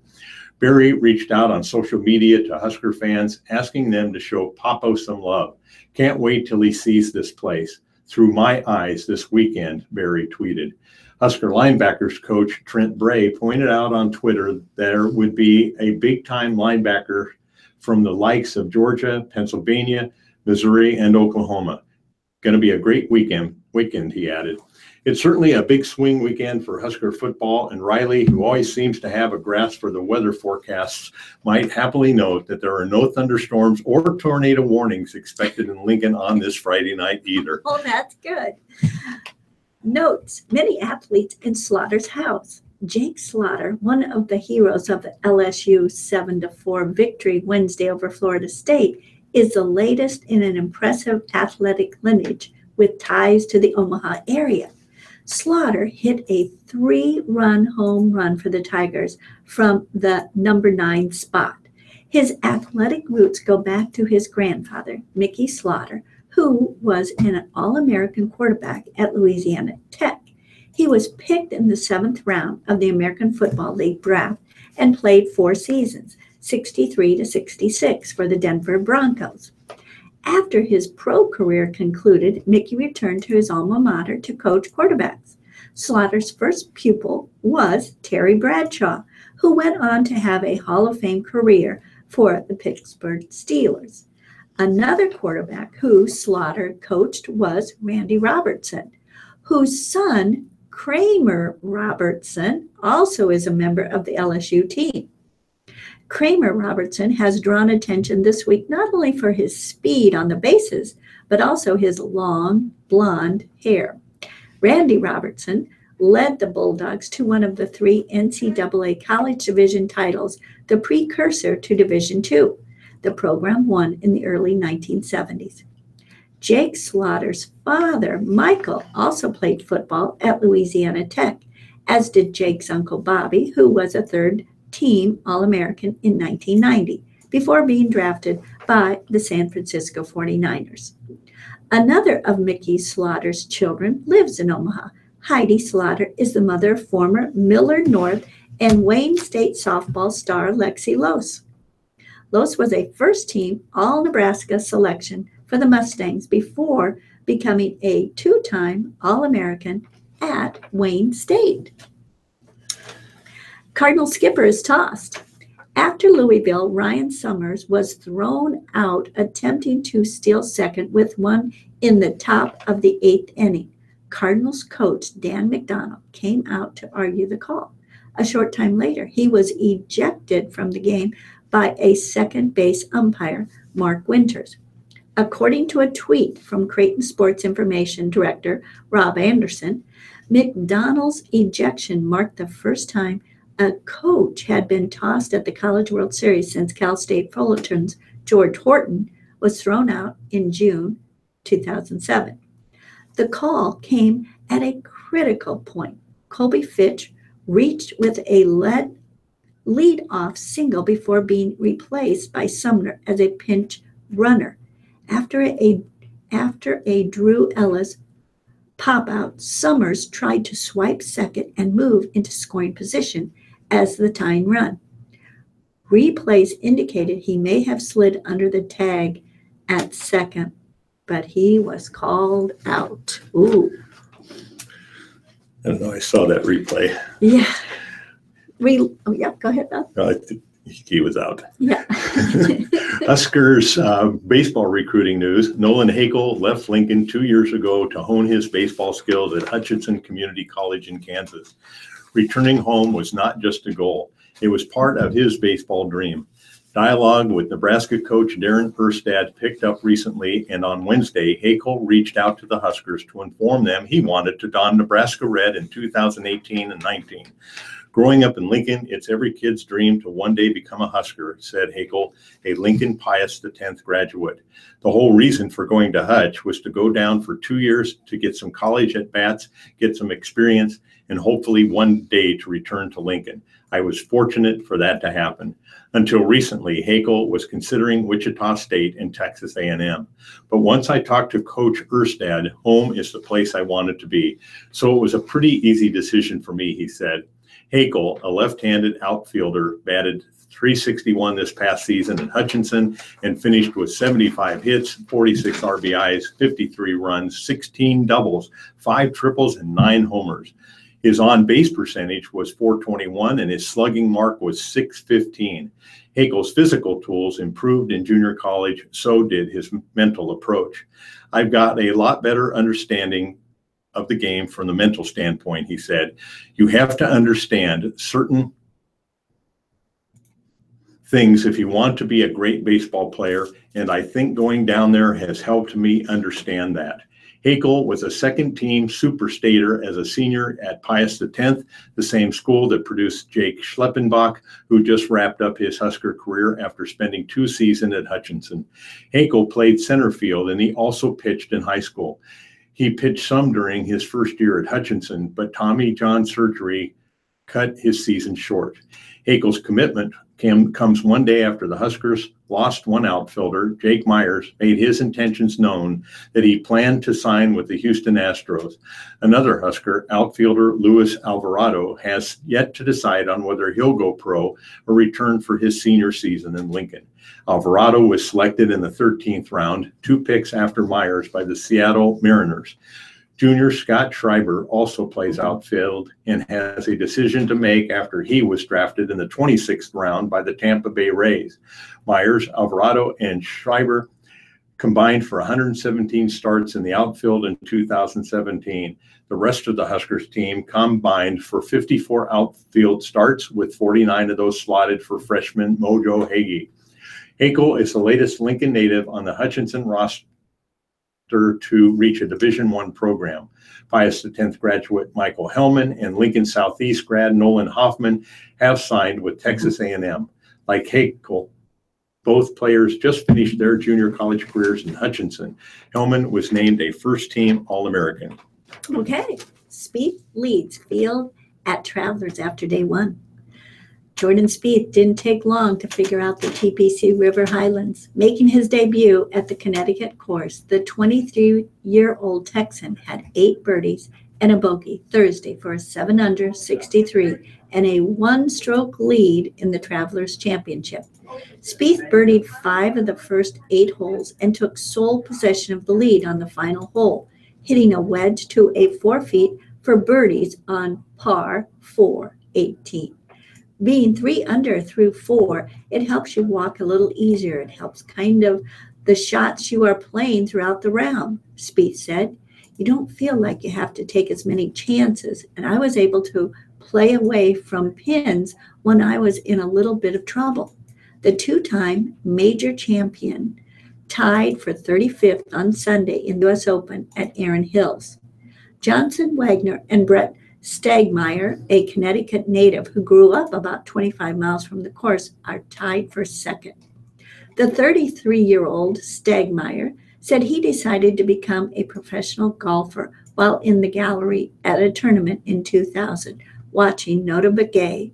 S2: Berry reached out on social media to Husker fans, asking them to show Papo some love. Can't wait till he sees this place. Through my eyes this weekend, Berry tweeted. Husker linebackers coach Trent Bray pointed out on Twitter there would be a big-time linebacker from the likes of Georgia, Pennsylvania, Missouri, and Oklahoma. Going to be a great weekend, he added. It's certainly a big swing weekend for Husker football, and Riley, who always seems to have a grasp for the weather forecasts, might happily note that there are no thunderstorms or tornado warnings expected in Lincoln on this Friday night either.
S1: Oh, that's good. Notes, many athletes in Slaughter's house. Jake Slaughter, one of the heroes of the LSU 7-4 victory Wednesday over Florida State, is the latest in an impressive athletic lineage with ties to the Omaha area. Slaughter hit a 3-run home run for the Tigers from the number 9 spot. His athletic roots go back to his grandfather, Mickey Slaughter, who was an All-American quarterback at Louisiana Tech. He was picked in the 7th round of the American Football League draft and played 4 seasons, 63 to 66 for the Denver Broncos. After his pro career concluded, Mickey returned to his alma mater to coach quarterbacks. Slaughter's first pupil was Terry Bradshaw, who went on to have a Hall of Fame career for the Pittsburgh Steelers. Another quarterback who Slaughter coached was Randy Robertson, whose son, Kramer Robertson, also is a member of the LSU team. Kramer Robertson has drawn attention this week not only for his speed on the bases, but also his long, blonde hair. Randy Robertson led the Bulldogs to one of the 3 NCAA college division titles, the precursor to Division II. The program won in the early 1970s. Jake Slaughter's father, Michael, also played football at Louisiana Tech, as did Jake's uncle Bobby, who was a 3rd-team All-American in 1990, before being drafted by the San Francisco 49ers. Another of Mickey Slaughter's children lives in Omaha. Heidi Slaughter is the mother of former Millard North and Wayne State softball star Lexi Lose. Lose was a first-team All-Nebraska selection for the Mustangs before becoming a 2-time All-American at Wayne State. Cardinal skipper is tossed. After Louisville, Ryan Summers was thrown out attempting to steal second with one in the top of the 8th inning. Cardinals coach Dan McDonnell came out to argue the call. A short time later, he was ejected from the game by a second base umpire, Mark Winters. According to a tweet from Creighton Sports Information Director Rob Anderson, McDonnell's ejection marked the first time a coach had been tossed at the College World Series since Cal State Fullerton's George Horton was thrown out in June 2007. The call came at a critical point. Colby Fitch reached with a lead-off single before being replaced by Sumner as a pinch runner. After a Drew Ellis pop-out, Summers tried to swipe second and move into scoring position as the tying run. Replays indicated he may have slid under the tag at second, but he was called out. Ooh.
S2: I don't know. I saw that replay.
S1: Yeah. Yeah, go ahead, Bob.
S2: He was out.
S1: Yeah.
S2: Huskers baseball recruiting news. Nolan Hakel left Lincoln 2 years ago to hone his baseball skills at Hutchinson Community College in Kansas. Returning home was not just a goal. It was part of his baseball dream. Dialogue with Nebraska coach Darren Erstad picked up recently, and on Wednesday, Hakel reached out to the Huskers to inform them he wanted to don Nebraska red in 2018 and 19. Growing up in Lincoln, it's every kid's dream to one day become a Husker, said Hakel, a Lincoln Pius X graduate. The whole reason for going to Hutch was to go down for 2 years to get some college at-bats, get some experience, and hopefully one day to return to Lincoln. I was fortunate for that to happen. Until recently, Hakel was considering Wichita State and Texas A&M. But once I talked to Coach Erstad, home is the place I wanted to be. So it was a pretty easy decision for me, he said. Hakel, a left-handed outfielder, batted .361 this past season at Hutchinson and finished with 75 hits, 46 RBIs, 53 runs, 16 doubles, 5 triples, and 9 homers. His on-base percentage was .421 and his slugging mark was .615. Hakel's physical tools improved in junior college, so did his mental approach. I've got a lot better understanding of the game from the mental standpoint, he said. You have to understand certain things if you want to be a great baseball player, and I think going down there has helped me understand that. Hakel was a second-team superstater as a senior at Pius X, the same school that produced Jake Schleppenbach, who just wrapped up his Husker career after spending 2 seasons at Hutchinson. Hakel played center field, and he also pitched in high school. He pitched some during his first year at Hutchinson, but Tommy John surgery cut his season short. Hakel's commitment comes one day after the Huskers lost one outfielder. Jake Myers made his intentions known that he planned to sign with the Houston Astros. Another Husker, outfielder Luis Alvarado, has yet to decide on whether he'll go pro or return for his senior season in Lincoln. Alvarado was selected in the 13th round, 2 picks after Myers, by the Seattle Mariners. Junior Scott Schreiber also plays outfield and has a decision to make after he was drafted in the 26th round by the Tampa Bay Rays. Myers, Alvarado, and Schreiber combined for 117 starts in the outfield in 2017. The rest of the Huskers team combined for 54 outfield starts, with 49 of those slotted for freshman Mojo Hagee. Hakel is the latest Lincoln native on the Hutchinson roster to reach a Division I program. Pius X graduate Michael Hellman and Lincoln Southeast grad Nolan Hoffman have signed with Texas A&M. Like Hakel, both players just finished their junior college careers in Hutchinson. Hellman was named a first-team All-American.
S1: Okay, Spieth leads field at Travelers after day 1. Jordan Spieth didn't take long to figure out the TPC River Highlands. Making his debut at the Connecticut course, the 23-year-old Texan had 8 birdies and a bogey Thursday for a 7-under 63 and a 1-stroke lead in the Travelers Championship. Spieth birdied 5 of the first 8 holes and took sole possession of the lead on the final hole, hitting a wedge to a 4 feet for birdies on par 4-18. Being 3 under through 4, it helps you walk a little easier. It helps kind of the shots you are playing throughout the round, Spieth said. You don't feel like you have to take as many chances, and I was able to play away from pins when I was in a little bit of trouble. The 2-time major champion tied for 35th on Sunday in the U.S. Open at Erin Hills. Johnson Wagner and Brett Stagmeyer, a Connecticut native who grew up about 25 miles from the course, are tied for second. The 33-year-old Stagmeyer said he decided to become a professional golfer while in the gallery at a tournament in 2000, watching Nota Begay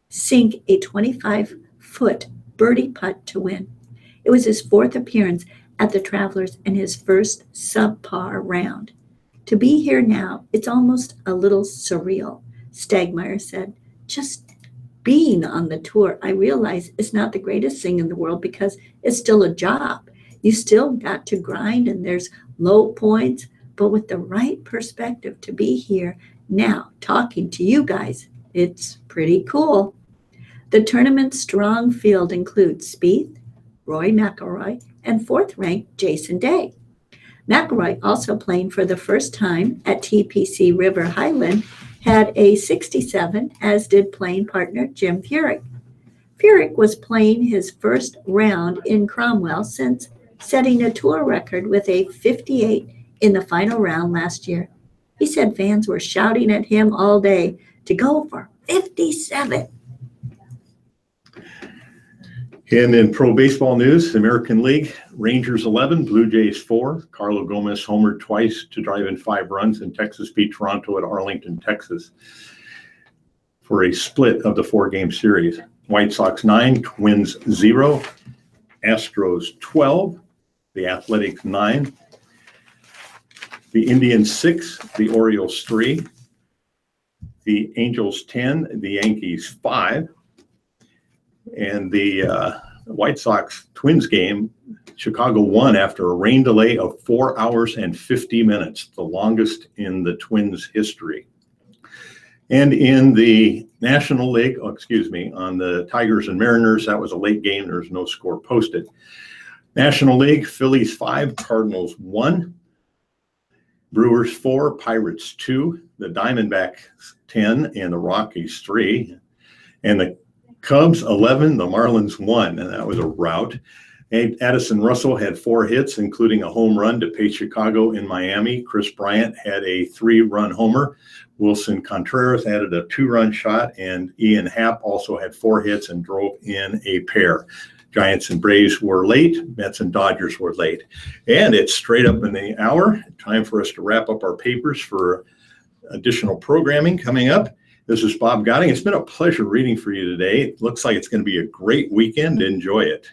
S1: sink a 25-foot birdie putt to win. It was his 4th appearance at the Travelers and his first subpar round. To be here now, it's almost a little surreal, Stagmeyer said. Just being on the tour, I realize it's not the greatest thing in the world because it's still a job. You still got to grind and there's low points, but with the right perspective to be here now talking to you guys, it's pretty cool. The tournament's strong field includes Spieth, Rory McIlroy, and 4th-ranked Jason Day. McIlroy, also playing for the first time at TPC River Highland, had a 67, as did playing partner Jim Furyk. Furyk was playing his first round in Cromwell since setting a tour record with a 58 in the final round last year. He said fans were shouting at him all day to go for 57.
S2: And in pro baseball news, American League, Rangers 11, Blue Jays 4. Carlo Gomez homered twice to drive in 5 runs, and Texas beat Toronto at Arlington, Texas for a split of the 4-game series. White Sox 9, Twins 0, Astros 12, the Athletics 9, the Indians 6, the Orioles 3, the Angels 10, the Yankees 5. And the White Sox Twins game, Chicago won after a rain delay of 4 hours and 50 minutes, the longest in the Twins' history. And in the National League, on the Tigers and Mariners, that was a late game. There was no score posted. National League, Phillies 5, Cardinals 1, Brewers 4, Pirates 2, the Diamondbacks 10, and the Rockies 3. And the Cubs 11, the Marlins 1, and that was a rout. Addison Russell had 4 hits, including a home run to pace Chicago in Miami. Chris Bryant had a 3-run homer. Wilson Contreras added a 2-run shot, and Ian Happ also had 4 hits and drove in a pair. Giants and Braves were late. Mets and Dodgers were late. And it's straight up in the hour. Time for us to wrap up our papers for additional programming coming up. This is Bob Gotting. It's been a pleasure reading for you today. It looks like it's going to be a great weekend. Enjoy it.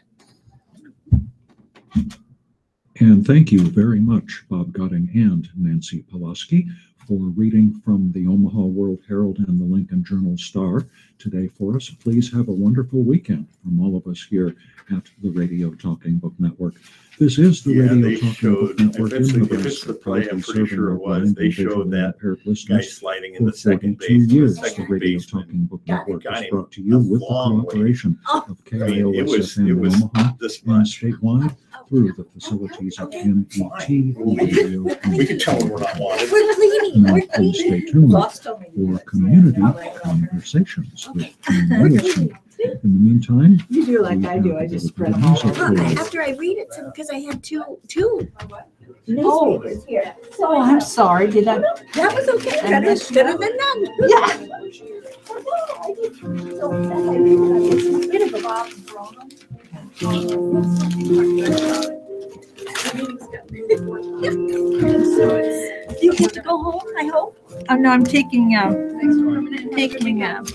S4: And thank you very much, Bob Gotting and Nancy Pulaski, for reading from the Omaha World Herald and the Lincoln Journal-Star today for us. Please have a wonderful weekend from all of us here at the Radio Talking Book Network. This is the Radio Talking Book Network in Nebraska.
S2: If it's the play, I'm pretty sure it was. They showed that guy sliding in
S4: for
S2: the second
S4: 42
S2: base.
S4: years. The Radio Talking Book Network is brought to you with the cooperation of KIOS-FM in Omaha and statewide through the facilities of MET Radio.
S2: We can tell them we're not wanted.
S4: Now, please stay tuned for community conversations with Jane Nielsen. In the meantime,
S5: You do like I do. I just spread them all over.
S1: After I read it, because I had two newspapers here.
S5: Oh, I'm sorry. Did I?
S1: That was okay. Could have been none. You get to go home, I hope.
S5: Oh, no, I'm taking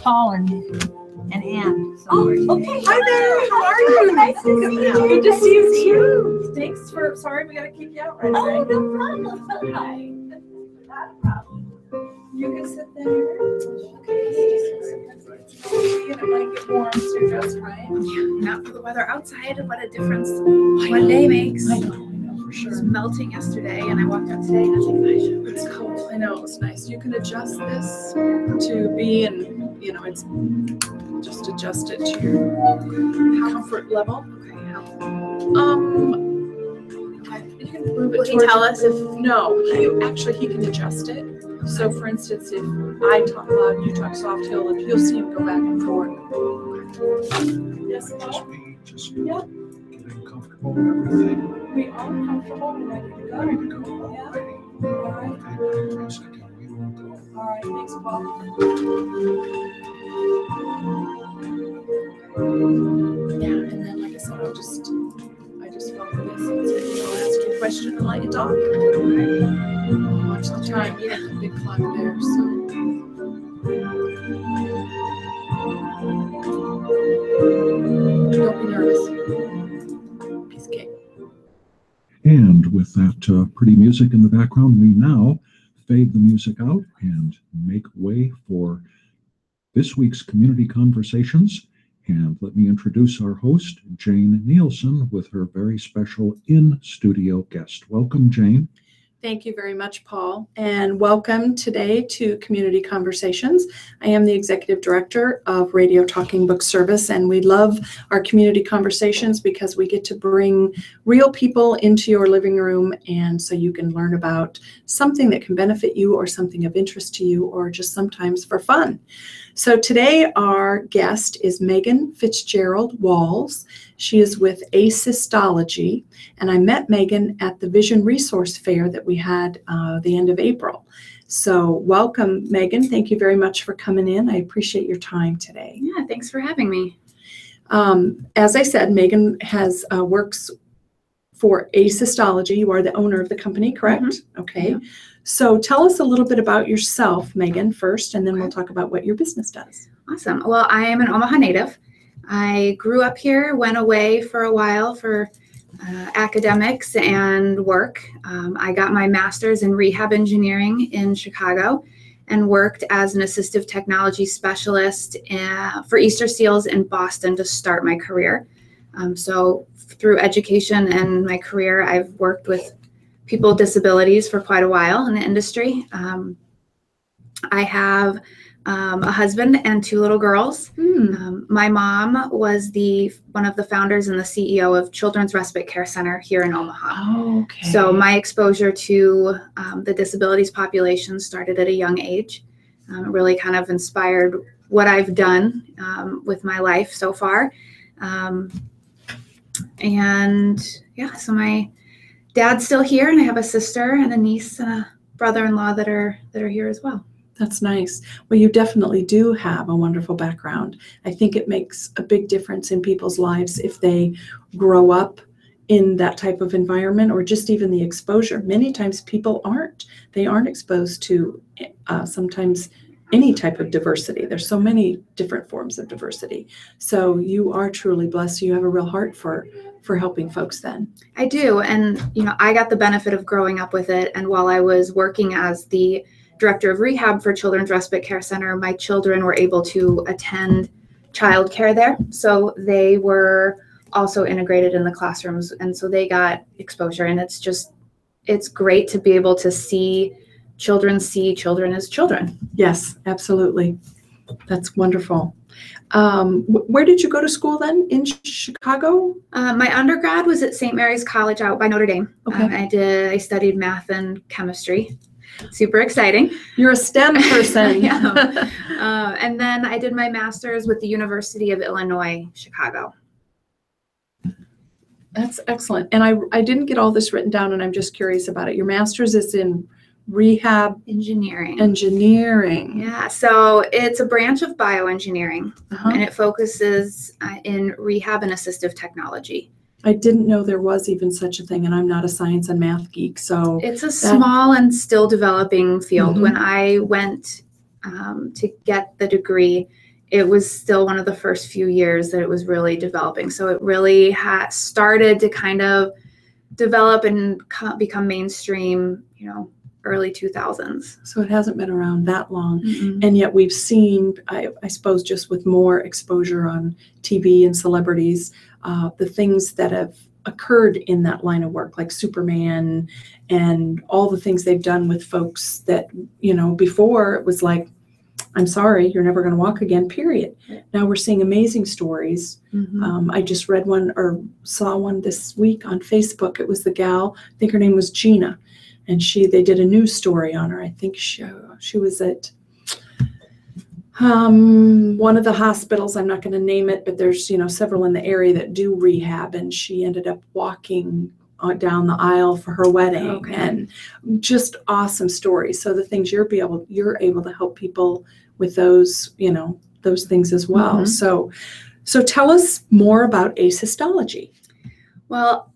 S5: Paul and Ann.
S1: Oh, okay.
S5: Hi there. How are you?
S1: Nice to see you.
S5: Good to see you too. Thanks for. Sorry, we gotta kick you out right
S1: Oh,
S5: away.
S1: no problem. Hi. Not a problem.
S5: You can sit there. Okay. You get a blanket warm so you're just right.
S6: Not for the weather outside, what a difference one day makes.
S5: I know for
S6: It
S5: sure.
S6: was melting yesterday, and I walked out today, and I was like,
S5: It's cold. I know it was nice. You can adjust this to be, and it's just adjust it to your comfort level.
S6: okay, how?
S5: You can move it.
S6: Will he
S5: towards-
S6: tell us if?
S5: No, he can adjust it. So, for instance, if I talk loud and you talk soft, you'll see him go back and forth. Yes,
S4: just
S5: Yeah.
S4: getting comfortable and everything.
S5: We are comfortable and ready to go.
S4: Ready to go
S5: Yeah.
S4: already.
S5: All right.
S4: Okay, for a second, we will go.
S5: All right. Thanks, Paul. Yeah, and then like I said, I just follow this and say, ask you a question and let you talk. Watch the time. Yeah, big clock there. So. Don't be nervous. Piece of cake.
S4: And with that pretty music in the background, we now fade the music out and make way for this week's community conversations. And let me introduce our host, Jane Nielsen, with her very special in-studio guest. Welcome, Jane.
S5: Thank you very much, Paul, and welcome today to Community Conversations. I am the Executive Director of Radio Talking Book Service, and we love our community conversations because we get to bring real people into your living room, and so you can learn about something that can benefit you or something of interest to you or just sometimes for fun. So today our guest is Megan Fitzgerald Walls. She is with Asystology, and I met Megan at the Vision Resource Fair that we had the end of April. So welcome, Megan. Thank you very much for coming in. I appreciate your time today.
S7: Yeah, thanks for having me.
S5: As I said, Megan has works for Asystology. You are the owner of the company, correct? Mm-hmm. Okay. Yeah. So tell us a little bit about yourself, Megan, first, and then we'll talk about what your business does.
S7: Awesome. Well, I am an Omaha native. I grew up here, went away for a while for academics and work. I got my master's in rehab engineering in Chicago and worked as an assistive technology specialist for Easter Seals in Boston to start my career. So through education and my career, I've worked with people with disabilities for quite a while in the industry. I have a husband and 2 little girls. My mom was one of the founders and the CEO of Children's Respite Care Center here in Omaha.
S5: Oh, okay.
S7: So my exposure to the disabilities population started at a young age. It really kind of inspired what I've done with my life so far. And yeah, so my dad's still here, and I have a sister and a niece and a brother-in-law that are here as well.
S5: That's nice. Well, you definitely do have a wonderful background. I think it makes a big difference in people's lives if they grow up in that type of environment or just even the exposure. Many times people aren't exposed to sometimes any type of diversity. There's so many different forms of diversity. So you are truly blessed. You have a real heart for helping folks then.
S7: I do. And, I got the benefit of growing up with it. And while I was working as the director of rehab for Children's Respite Care Center, my children were able to attend childcare there. So they were also integrated in the classrooms. And so they got exposure. And it's great to be able to see children as children.
S5: Yes, absolutely. That's wonderful. Where did you go to school then? In Chicago?
S7: My undergrad was at St. Mary's College out by Notre Dame.
S5: Okay.
S7: I studied math and chemistry. Super exciting.
S5: You're a STEM person.
S7: Yeah. And then I did my master's with the University of Illinois, Chicago.
S5: That's excellent. And I didn't get all this written down, and I'm just curious about it. Your master's is in rehab
S7: engineering.
S5: Yeah.
S7: So it's a branch of bioengineering, and it focuses in rehab and assistive technology.
S5: I didn't know there was even such a thing, and I'm not a science and math geek, so
S7: it's a small and still developing field. Mm-hmm. When I went to get the degree, it was still one of the first few years that it was really developing. So it really started to kind of develop and become mainstream, early 2000s.
S5: So it hasn't been around that long.
S7: Mm-hmm.
S5: And yet we've seen, I suppose, just with more exposure on TV and celebrities, the things that have occurred in that line of work, like Superman and all the things they've done with folks that, before it was like, I'm sorry, you're never going to walk again, period. Now we're seeing amazing stories.
S7: Mm-hmm.
S5: I just read one or saw one this week on Facebook. It was the gal, I think her name was Gina. And they did a news story on her. I think she was at one of the hospitals. I'm not going to name it, but there's, several in the area that do rehab. And she ended up walking down the aisle for her wedding.
S7: Okay.
S5: And just awesome stories. So the things you're able to help people with those, those things as well.
S7: Mm-hmm.
S5: So tell us more about Asystology.
S7: Well,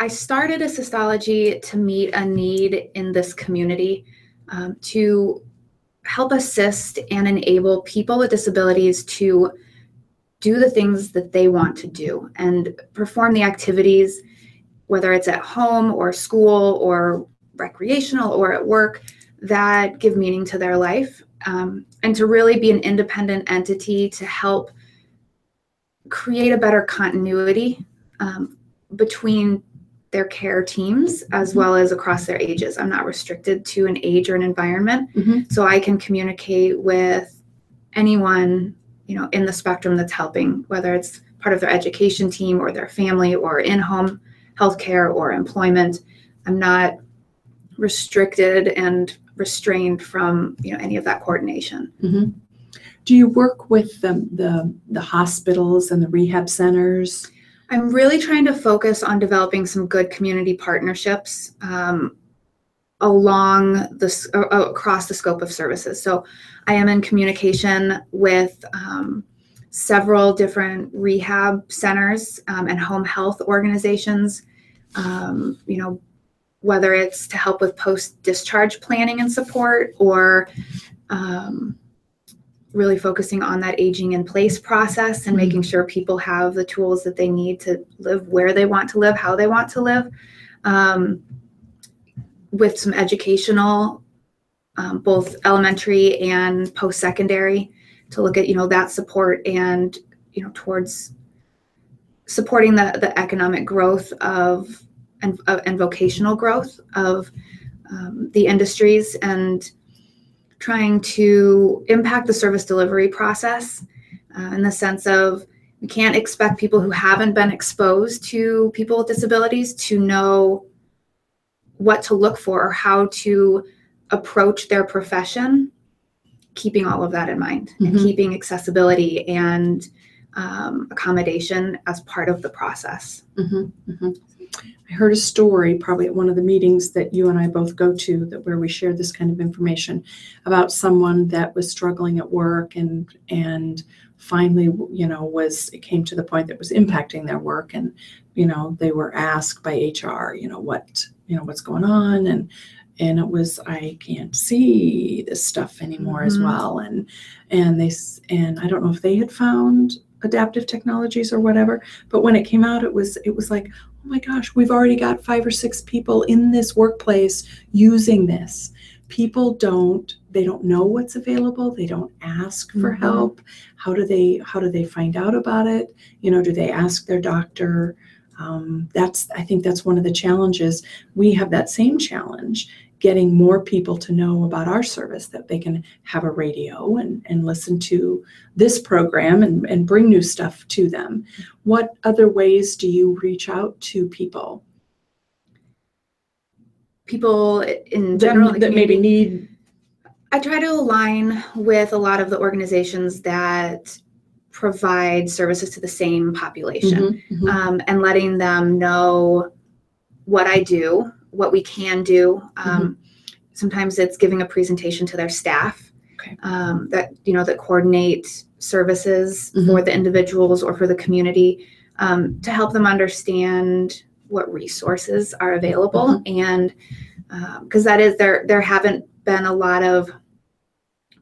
S7: I started Asystology to meet a need in this community to help assist and enable people with disabilities to do the things that they want to do and perform the activities, whether it's at home or school or recreational or at work, that give meaning to their life, and to really be an independent entity to help create a better continuity between their care teams as well as across their ages. I'm not restricted to an age or an environment. So I can communicate with anyone, in the spectrum that's helping, whether it's part of their education team or their family or in-home healthcare or employment. I'm not restricted and restrained from, any of that coordination.
S5: Do you work with the hospitals and the rehab centers?
S7: I'm really trying to focus on developing some good community partnerships across the scope of services. So I am in communication with several different rehab centers and home health organizations, whether it's to help with post-discharge planning and support, or really focusing on that aging in place process and making sure people have the tools that they need to live where they want to live, how they want to live, with some educational, both elementary and post-secondary, to look at, that support and, towards supporting the economic growth and vocational growth of the industries, and trying to impact the service delivery process in the sense of, we can't expect people who haven't been exposed to people with disabilities to know what to look for or how to approach their profession, keeping all of that in mind and keeping accessibility and accommodation as part of the process.
S5: I heard a story probably at one of the meetings that you and I both go to, where we share this kind of information about someone that was struggling at work and finally, it came to the point that was impacting their work, and, they were asked by HR, what's going on, and it was, I can't see this stuff anymore as well, and I don't know if they had found adaptive technologies or whatever, but when it came out, it was like, oh my gosh, we've already got 5 or 6 people in this workplace using this. People don't know what's available. They don't ask for help. How do they find out about it? Do they ask their doctor? I think that's one of the challenges. We have that same challenge, getting more people to know about our service, that they can have a radio and listen to this program and bring new stuff to them. What other ways do you reach out to people?
S7: People in general
S5: that maybe need.
S7: I try to align with a lot of the organizations that provide services to the same population, and letting them know what I do, what we can do. Sometimes it's giving a presentation to their staff, that coordinate services for the individuals or for the community, to help them understand what resources are available. And because there haven't been a lot of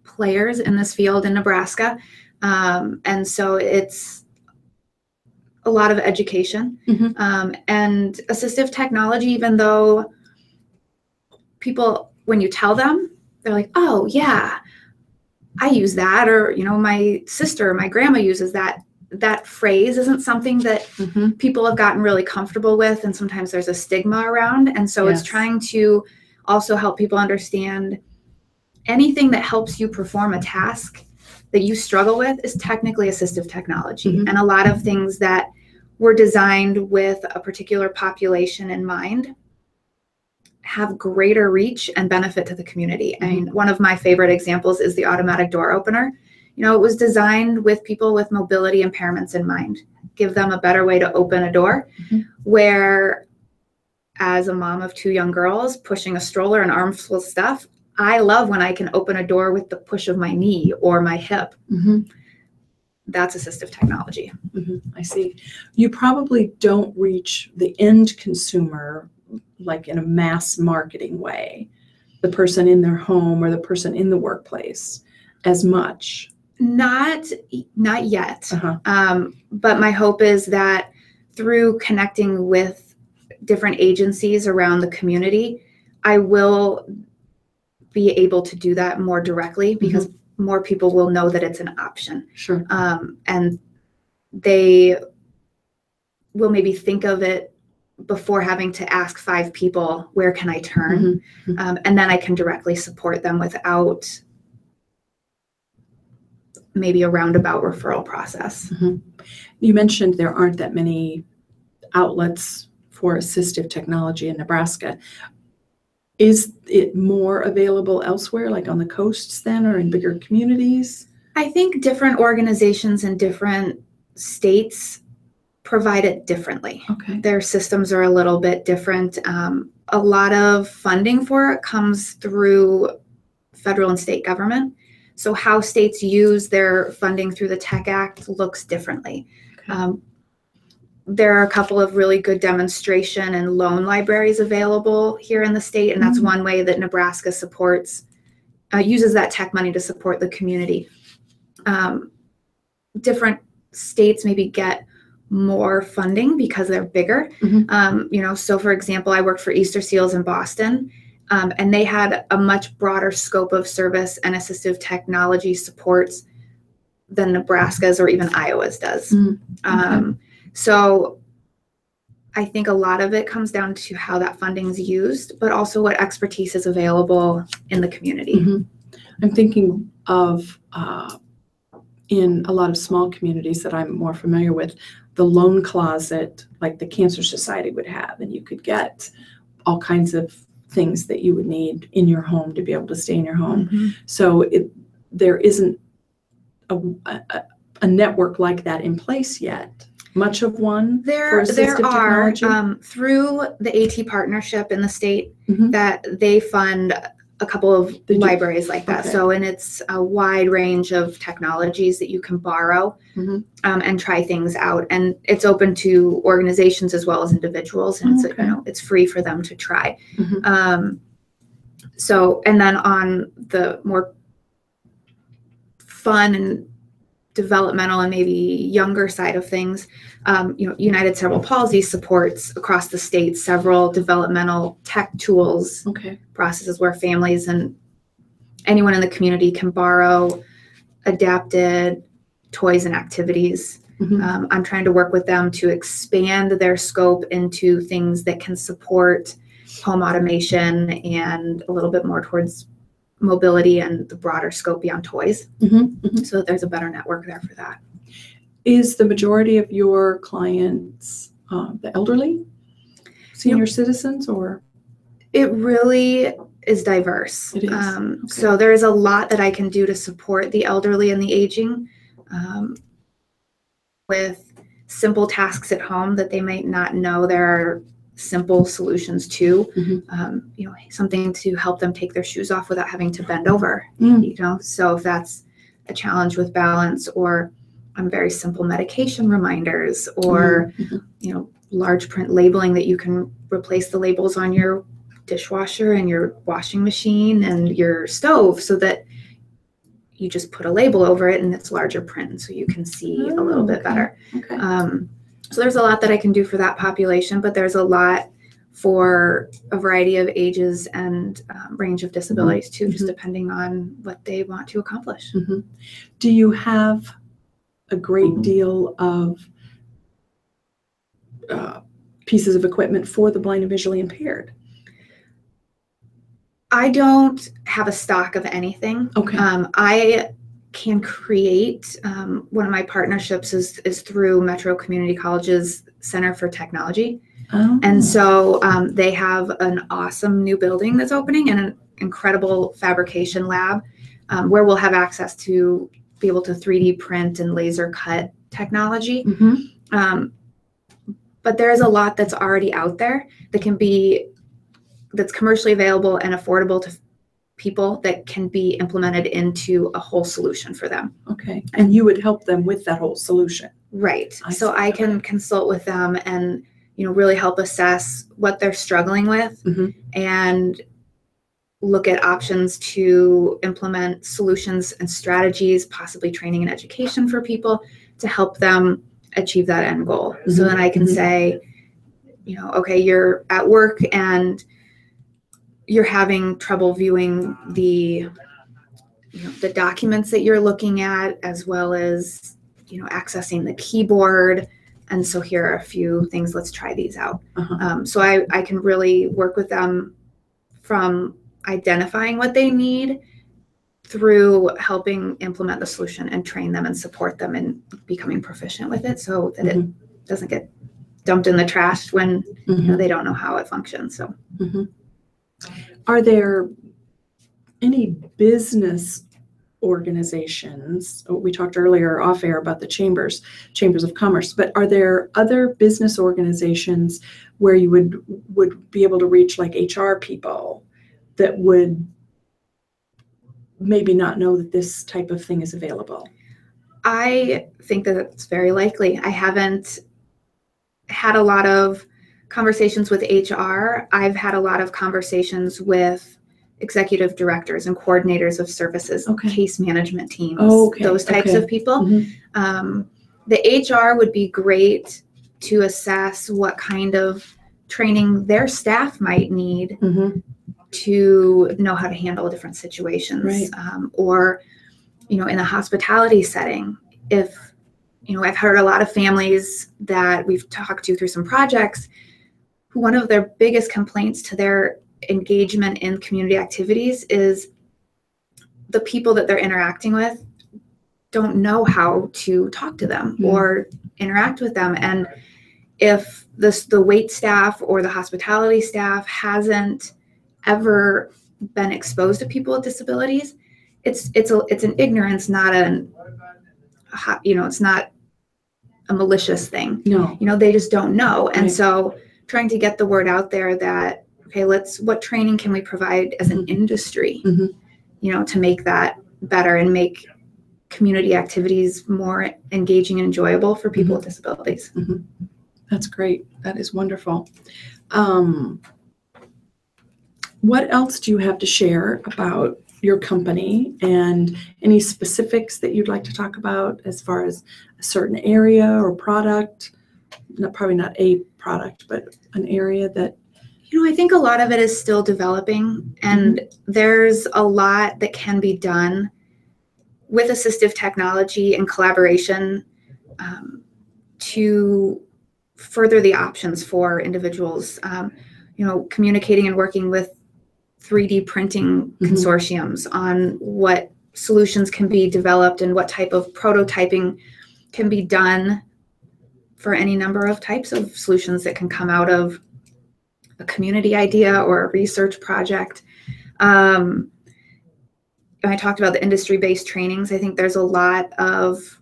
S7: players in this field in Nebraska. And so it's a lot of education, and assistive technology, even though people, when you tell them, they're like, oh yeah, I use that, or, my sister, my grandma uses that. That phrase isn't something that people have gotten really comfortable with, and sometimes there's a stigma around. And so it's trying to also help people understand anything that helps you perform a task that you struggle with is technically assistive technology. And a lot of things that were designed with a particular population in mind have greater reach and benefit to the community. I mean, one of my favorite examples is the automatic door opener. It was designed with people with mobility impairments in mind, give them a better way to open a door, where, as a mom of 2 young girls pushing a stroller and arms full of stuff, I love when I can open a door with the push of my knee or my hip. That's assistive technology.
S5: I see. You probably don't reach the end consumer like in a mass marketing way, the person in their home or the person in the workplace, as much.
S7: Not yet. But my hope is that through connecting with different agencies around the community, I will be able to do that more directly, because more people will know that it's an option.
S5: Sure.
S7: And they will maybe think of it before having to ask 5 people, where can I turn? And then I can directly support them without maybe a roundabout referral process.
S5: You mentioned there aren't that many outlets for assistive technology in Nebraska. Is it more available elsewhere, like on the coasts then, or in bigger communities?
S7: I think different organizations in different states provide it differently.
S5: Okay.
S7: Their systems are a little bit different. A lot of funding for it comes through federal and state government. So how states use their funding through the Tech Act looks differently.
S5: Okay.
S7: There are a couple of really good demonstration and loan libraries available here in the state, and that's one way that Nebraska supports, uses that tech money to support the community. Different states maybe get more funding because they're bigger. So for example, I worked for Easter Seals in Boston, and they had a much broader scope of service and assistive technology supports than Nebraska's or even Iowa's does. So I think a lot of it comes down to how that funding is used, but also what expertise is available in the community.
S5: I'm thinking of in a lot of small communities that I'm more familiar with, the loan closet like the Cancer Society would have, and you could get all kinds of things that you would need in your home to be able to stay in your home. So there isn't a network like that in place yet. Much of one for assistive technology?
S7: Through the AT partnership in the state that they fund a couple of libraries like that.
S5: Okay.
S7: So, and it's a wide range of technologies that you can borrow and try things out. And it's open to organizations as well as individuals. And it's, it's free for them to try. So, and then on the more fun and developmental and maybe younger side of things, United Cerebral Palsy supports across the state several developmental tech tools, processes where families and anyone in the community can borrow adapted toys and activities. I'm trying to work with them to expand their scope into things that can support home automation and a little bit more towards mobility and the broader scope beyond toys, so that there's a better network there for that.
S5: Is the majority of your clients the elderly, senior citizens, or?
S7: It really is diverse.
S5: It is.
S7: So there is a lot that I can do to support the elderly and the aging with simple tasks at home that they might not know there are simple solutions to, something to help them take their shoes off without having to bend over, so if that's a challenge with balance, or very simple medication reminders, or, large print labeling that you can replace the labels on your dishwasher and your washing machine and your stove so that you just put a label over it and it's larger print so you can see a little bit better. So there's a lot that I can do for that population, but there's a lot for a variety of ages and range of disabilities too, just depending on what they want to accomplish.
S5: Do you have a great deal of pieces of equipment for the blind and visually impaired?
S7: I don't have a stock of anything. I can create, one of my partnerships is through Metro Community College's Center for Technology. And so they have an awesome new building that's opening and an incredible fabrication lab where we'll have access to be able to 3D print and laser cut technology. But there is a lot that's already out there that that's commercially available and affordable to people that can be implemented into a whole solution for them.
S5: And you would help them with that whole solution.
S7: Right. So I can consult with them and, really help assess what they're struggling with and look at options to implement solutions and strategies, possibly training and education for people to help them achieve that end goal. So then I can say, okay, you're at work and you're having trouble viewing the documents that you're looking at, as well as, accessing the keyboard. And so here are a few things, let's try these out.
S5: Uh-huh.
S7: So I can really work with them from identifying what they need through helping implement the solution and train them and support them in becoming proficient with it so that it doesn't get dumped in the trash when they don't know how it functions. So,
S5: Are there any business organizations? We talked earlier off air about the chambers of commerce, but are there other business organizations where you would be able to reach like HR people that would maybe not know that this type of thing is available?
S7: I think that it's very likely. I haven't had a lot of conversations with HR. I've had a lot of conversations with executive directors and coordinators of services, case management teams, those types of people. The HR would be great to assess what kind of training their staff might need to know how to handle different situations.
S5: Right.
S7: Or, in a hospitality setting, if, I've heard a lot of families that we've talked to through some projects, who one of their biggest complaints to their engagement in community activities is the people that they're interacting with don't know how to talk to them or interact with them. And if the wait staff or the hospitality staff hasn't ever been exposed to people with disabilities, it's an ignorance, not it's not a malicious thing.
S5: No.
S7: They just don't know. And so trying to get the word out there that, what training can we provide as an industry, to make that better and make community activities more engaging and enjoyable for people with disabilities.
S5: That's great. That is wonderful. What else do you have to share about your company and any specifics that you'd like to talk about as far as a certain area or product? Probably not a product, but an area that...
S7: I think a lot of it is still developing, and there's a lot that can be done with assistive technology and collaboration to further the options for individuals. Communicating and working with 3D printing consortiums on what solutions can be developed and what type of prototyping can be done for any number of types of solutions that can come out of a community idea or a research project. I talked about the industry-based trainings. I think there's a lot of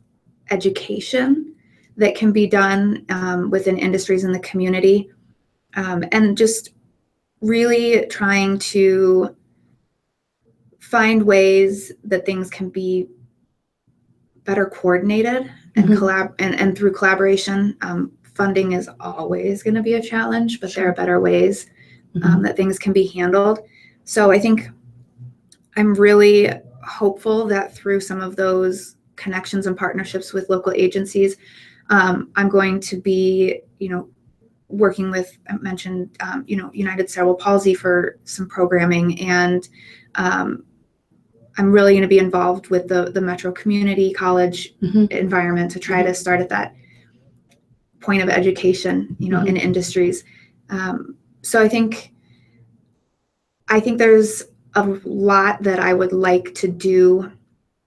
S7: education that can be done within industries in the community, and just really trying to find ways that things can be better coordinated and and through collaboration. Funding is always going to be a challenge, but there are better ways that things can be handled. So I think I'm really hopeful that through some of those connections and partnerships with local agencies, I'm going to be, working with, I mentioned, United Cerebral Palsy for some programming, and I'm really going to be involved with the Metro Community College environment to try to start at that point of education, in industries. So I think there's a lot that I would like to do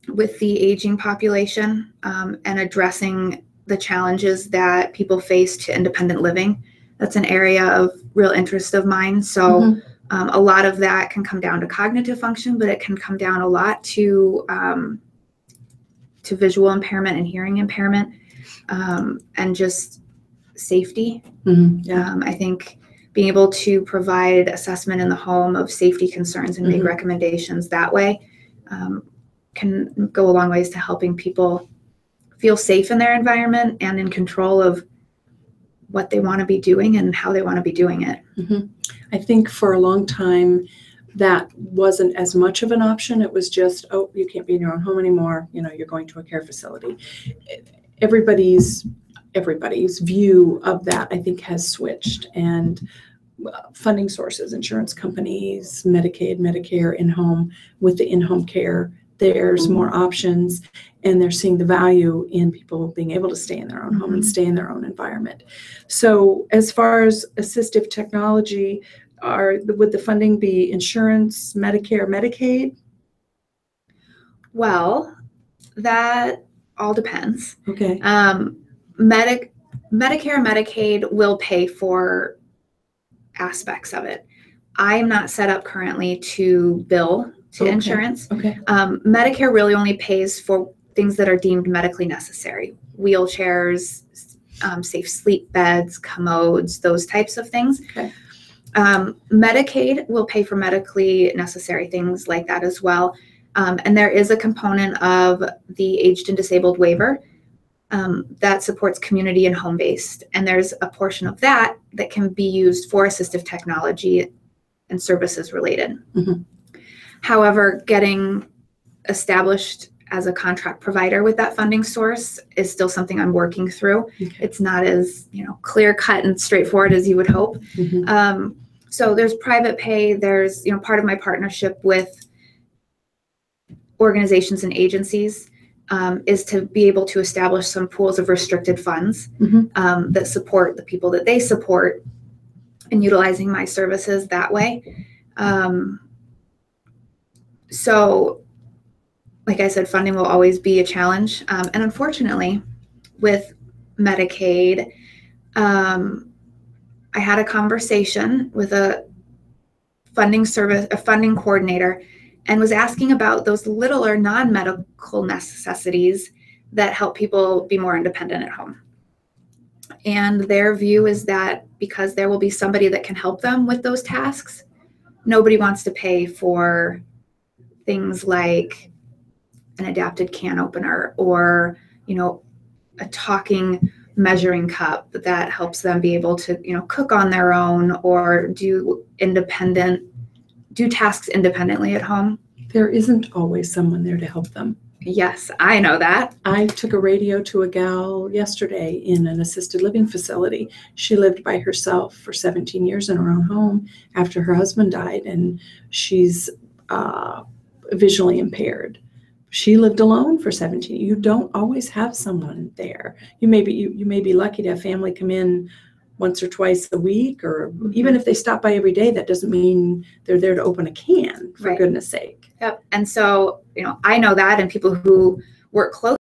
S7: with the aging population, and addressing the challenges that people face to independent living. That's an area of real interest of mine. So a lot of that can come down to cognitive function, but it can come down a lot to visual impairment and hearing impairment, and just safety. I think being able to provide assessment in the home of safety concerns and make recommendations that way can go a long ways to helping people feel safe in their environment and in control of what they want to be doing and how they want to be doing it.
S5: I think for a long time that wasn't as much of an option. It was just, oh, you can't be in your own home anymore. You're going to a care facility. Everybody's view of that, I think, has switched, and funding sources, insurance companies, Medicaid, Medicare, in-home, with the in-home care, there's more options. and they're seeing the value in people being able to stay in their own home and stay in their own environment. So as far as assistive technology, would the funding be insurance, Medicare, Medicaid?
S7: Well, that all depends.
S5: Okay.
S7: Medicare and Medicaid will pay for aspects of it. I'm not set up currently to bill to insurance.
S5: Okay.
S7: Medicare really only pays for things that are deemed medically necessary. Wheelchairs, safe sleep beds, commodes, those types of things.
S5: Okay.
S7: Medicaid will pay for medically necessary things like that as well. And there is a component of the aged and disabled waiver that supports community and home-based. And there's a portion of that that can be used for assistive technology and services related.
S5: Mm-hmm.
S7: However, getting established as a contract provider with that funding source is still something I'm working through.
S5: Okay.
S7: It's not as clear cut and straightforward as you would hope.
S5: Mm-hmm.
S7: So there's private pay. There's part of my partnership with organizations and agencies is to be able to establish some pools of restricted funds that support the people that they support, and utilizing my services that way. So like I said, funding will always be a challenge. And unfortunately, with Medicaid, I had a conversation with a funding coordinator, and was asking about those littler non-medical necessities that help people be more independent at home. And their view is that because there will be somebody that can help them with those tasks, nobody wants to pay for things like an adapted can opener or, a talking measuring cup that helps them be able to, cook on their own or do tasks independently at home.
S5: There isn't always someone there to help them.
S7: Yes, I know that.
S5: I took a radio to a gal yesterday in an assisted living facility. She lived by herself for 17 years in her own home after her husband died, and she's visually impaired. She lived alone for 17. You don't always have someone there. You may be lucky to have family come in once or twice a week, or even if they stop by every day, that doesn't mean they're there to open a can, for goodness sake.
S7: Yep. And so, I know that, and people who work close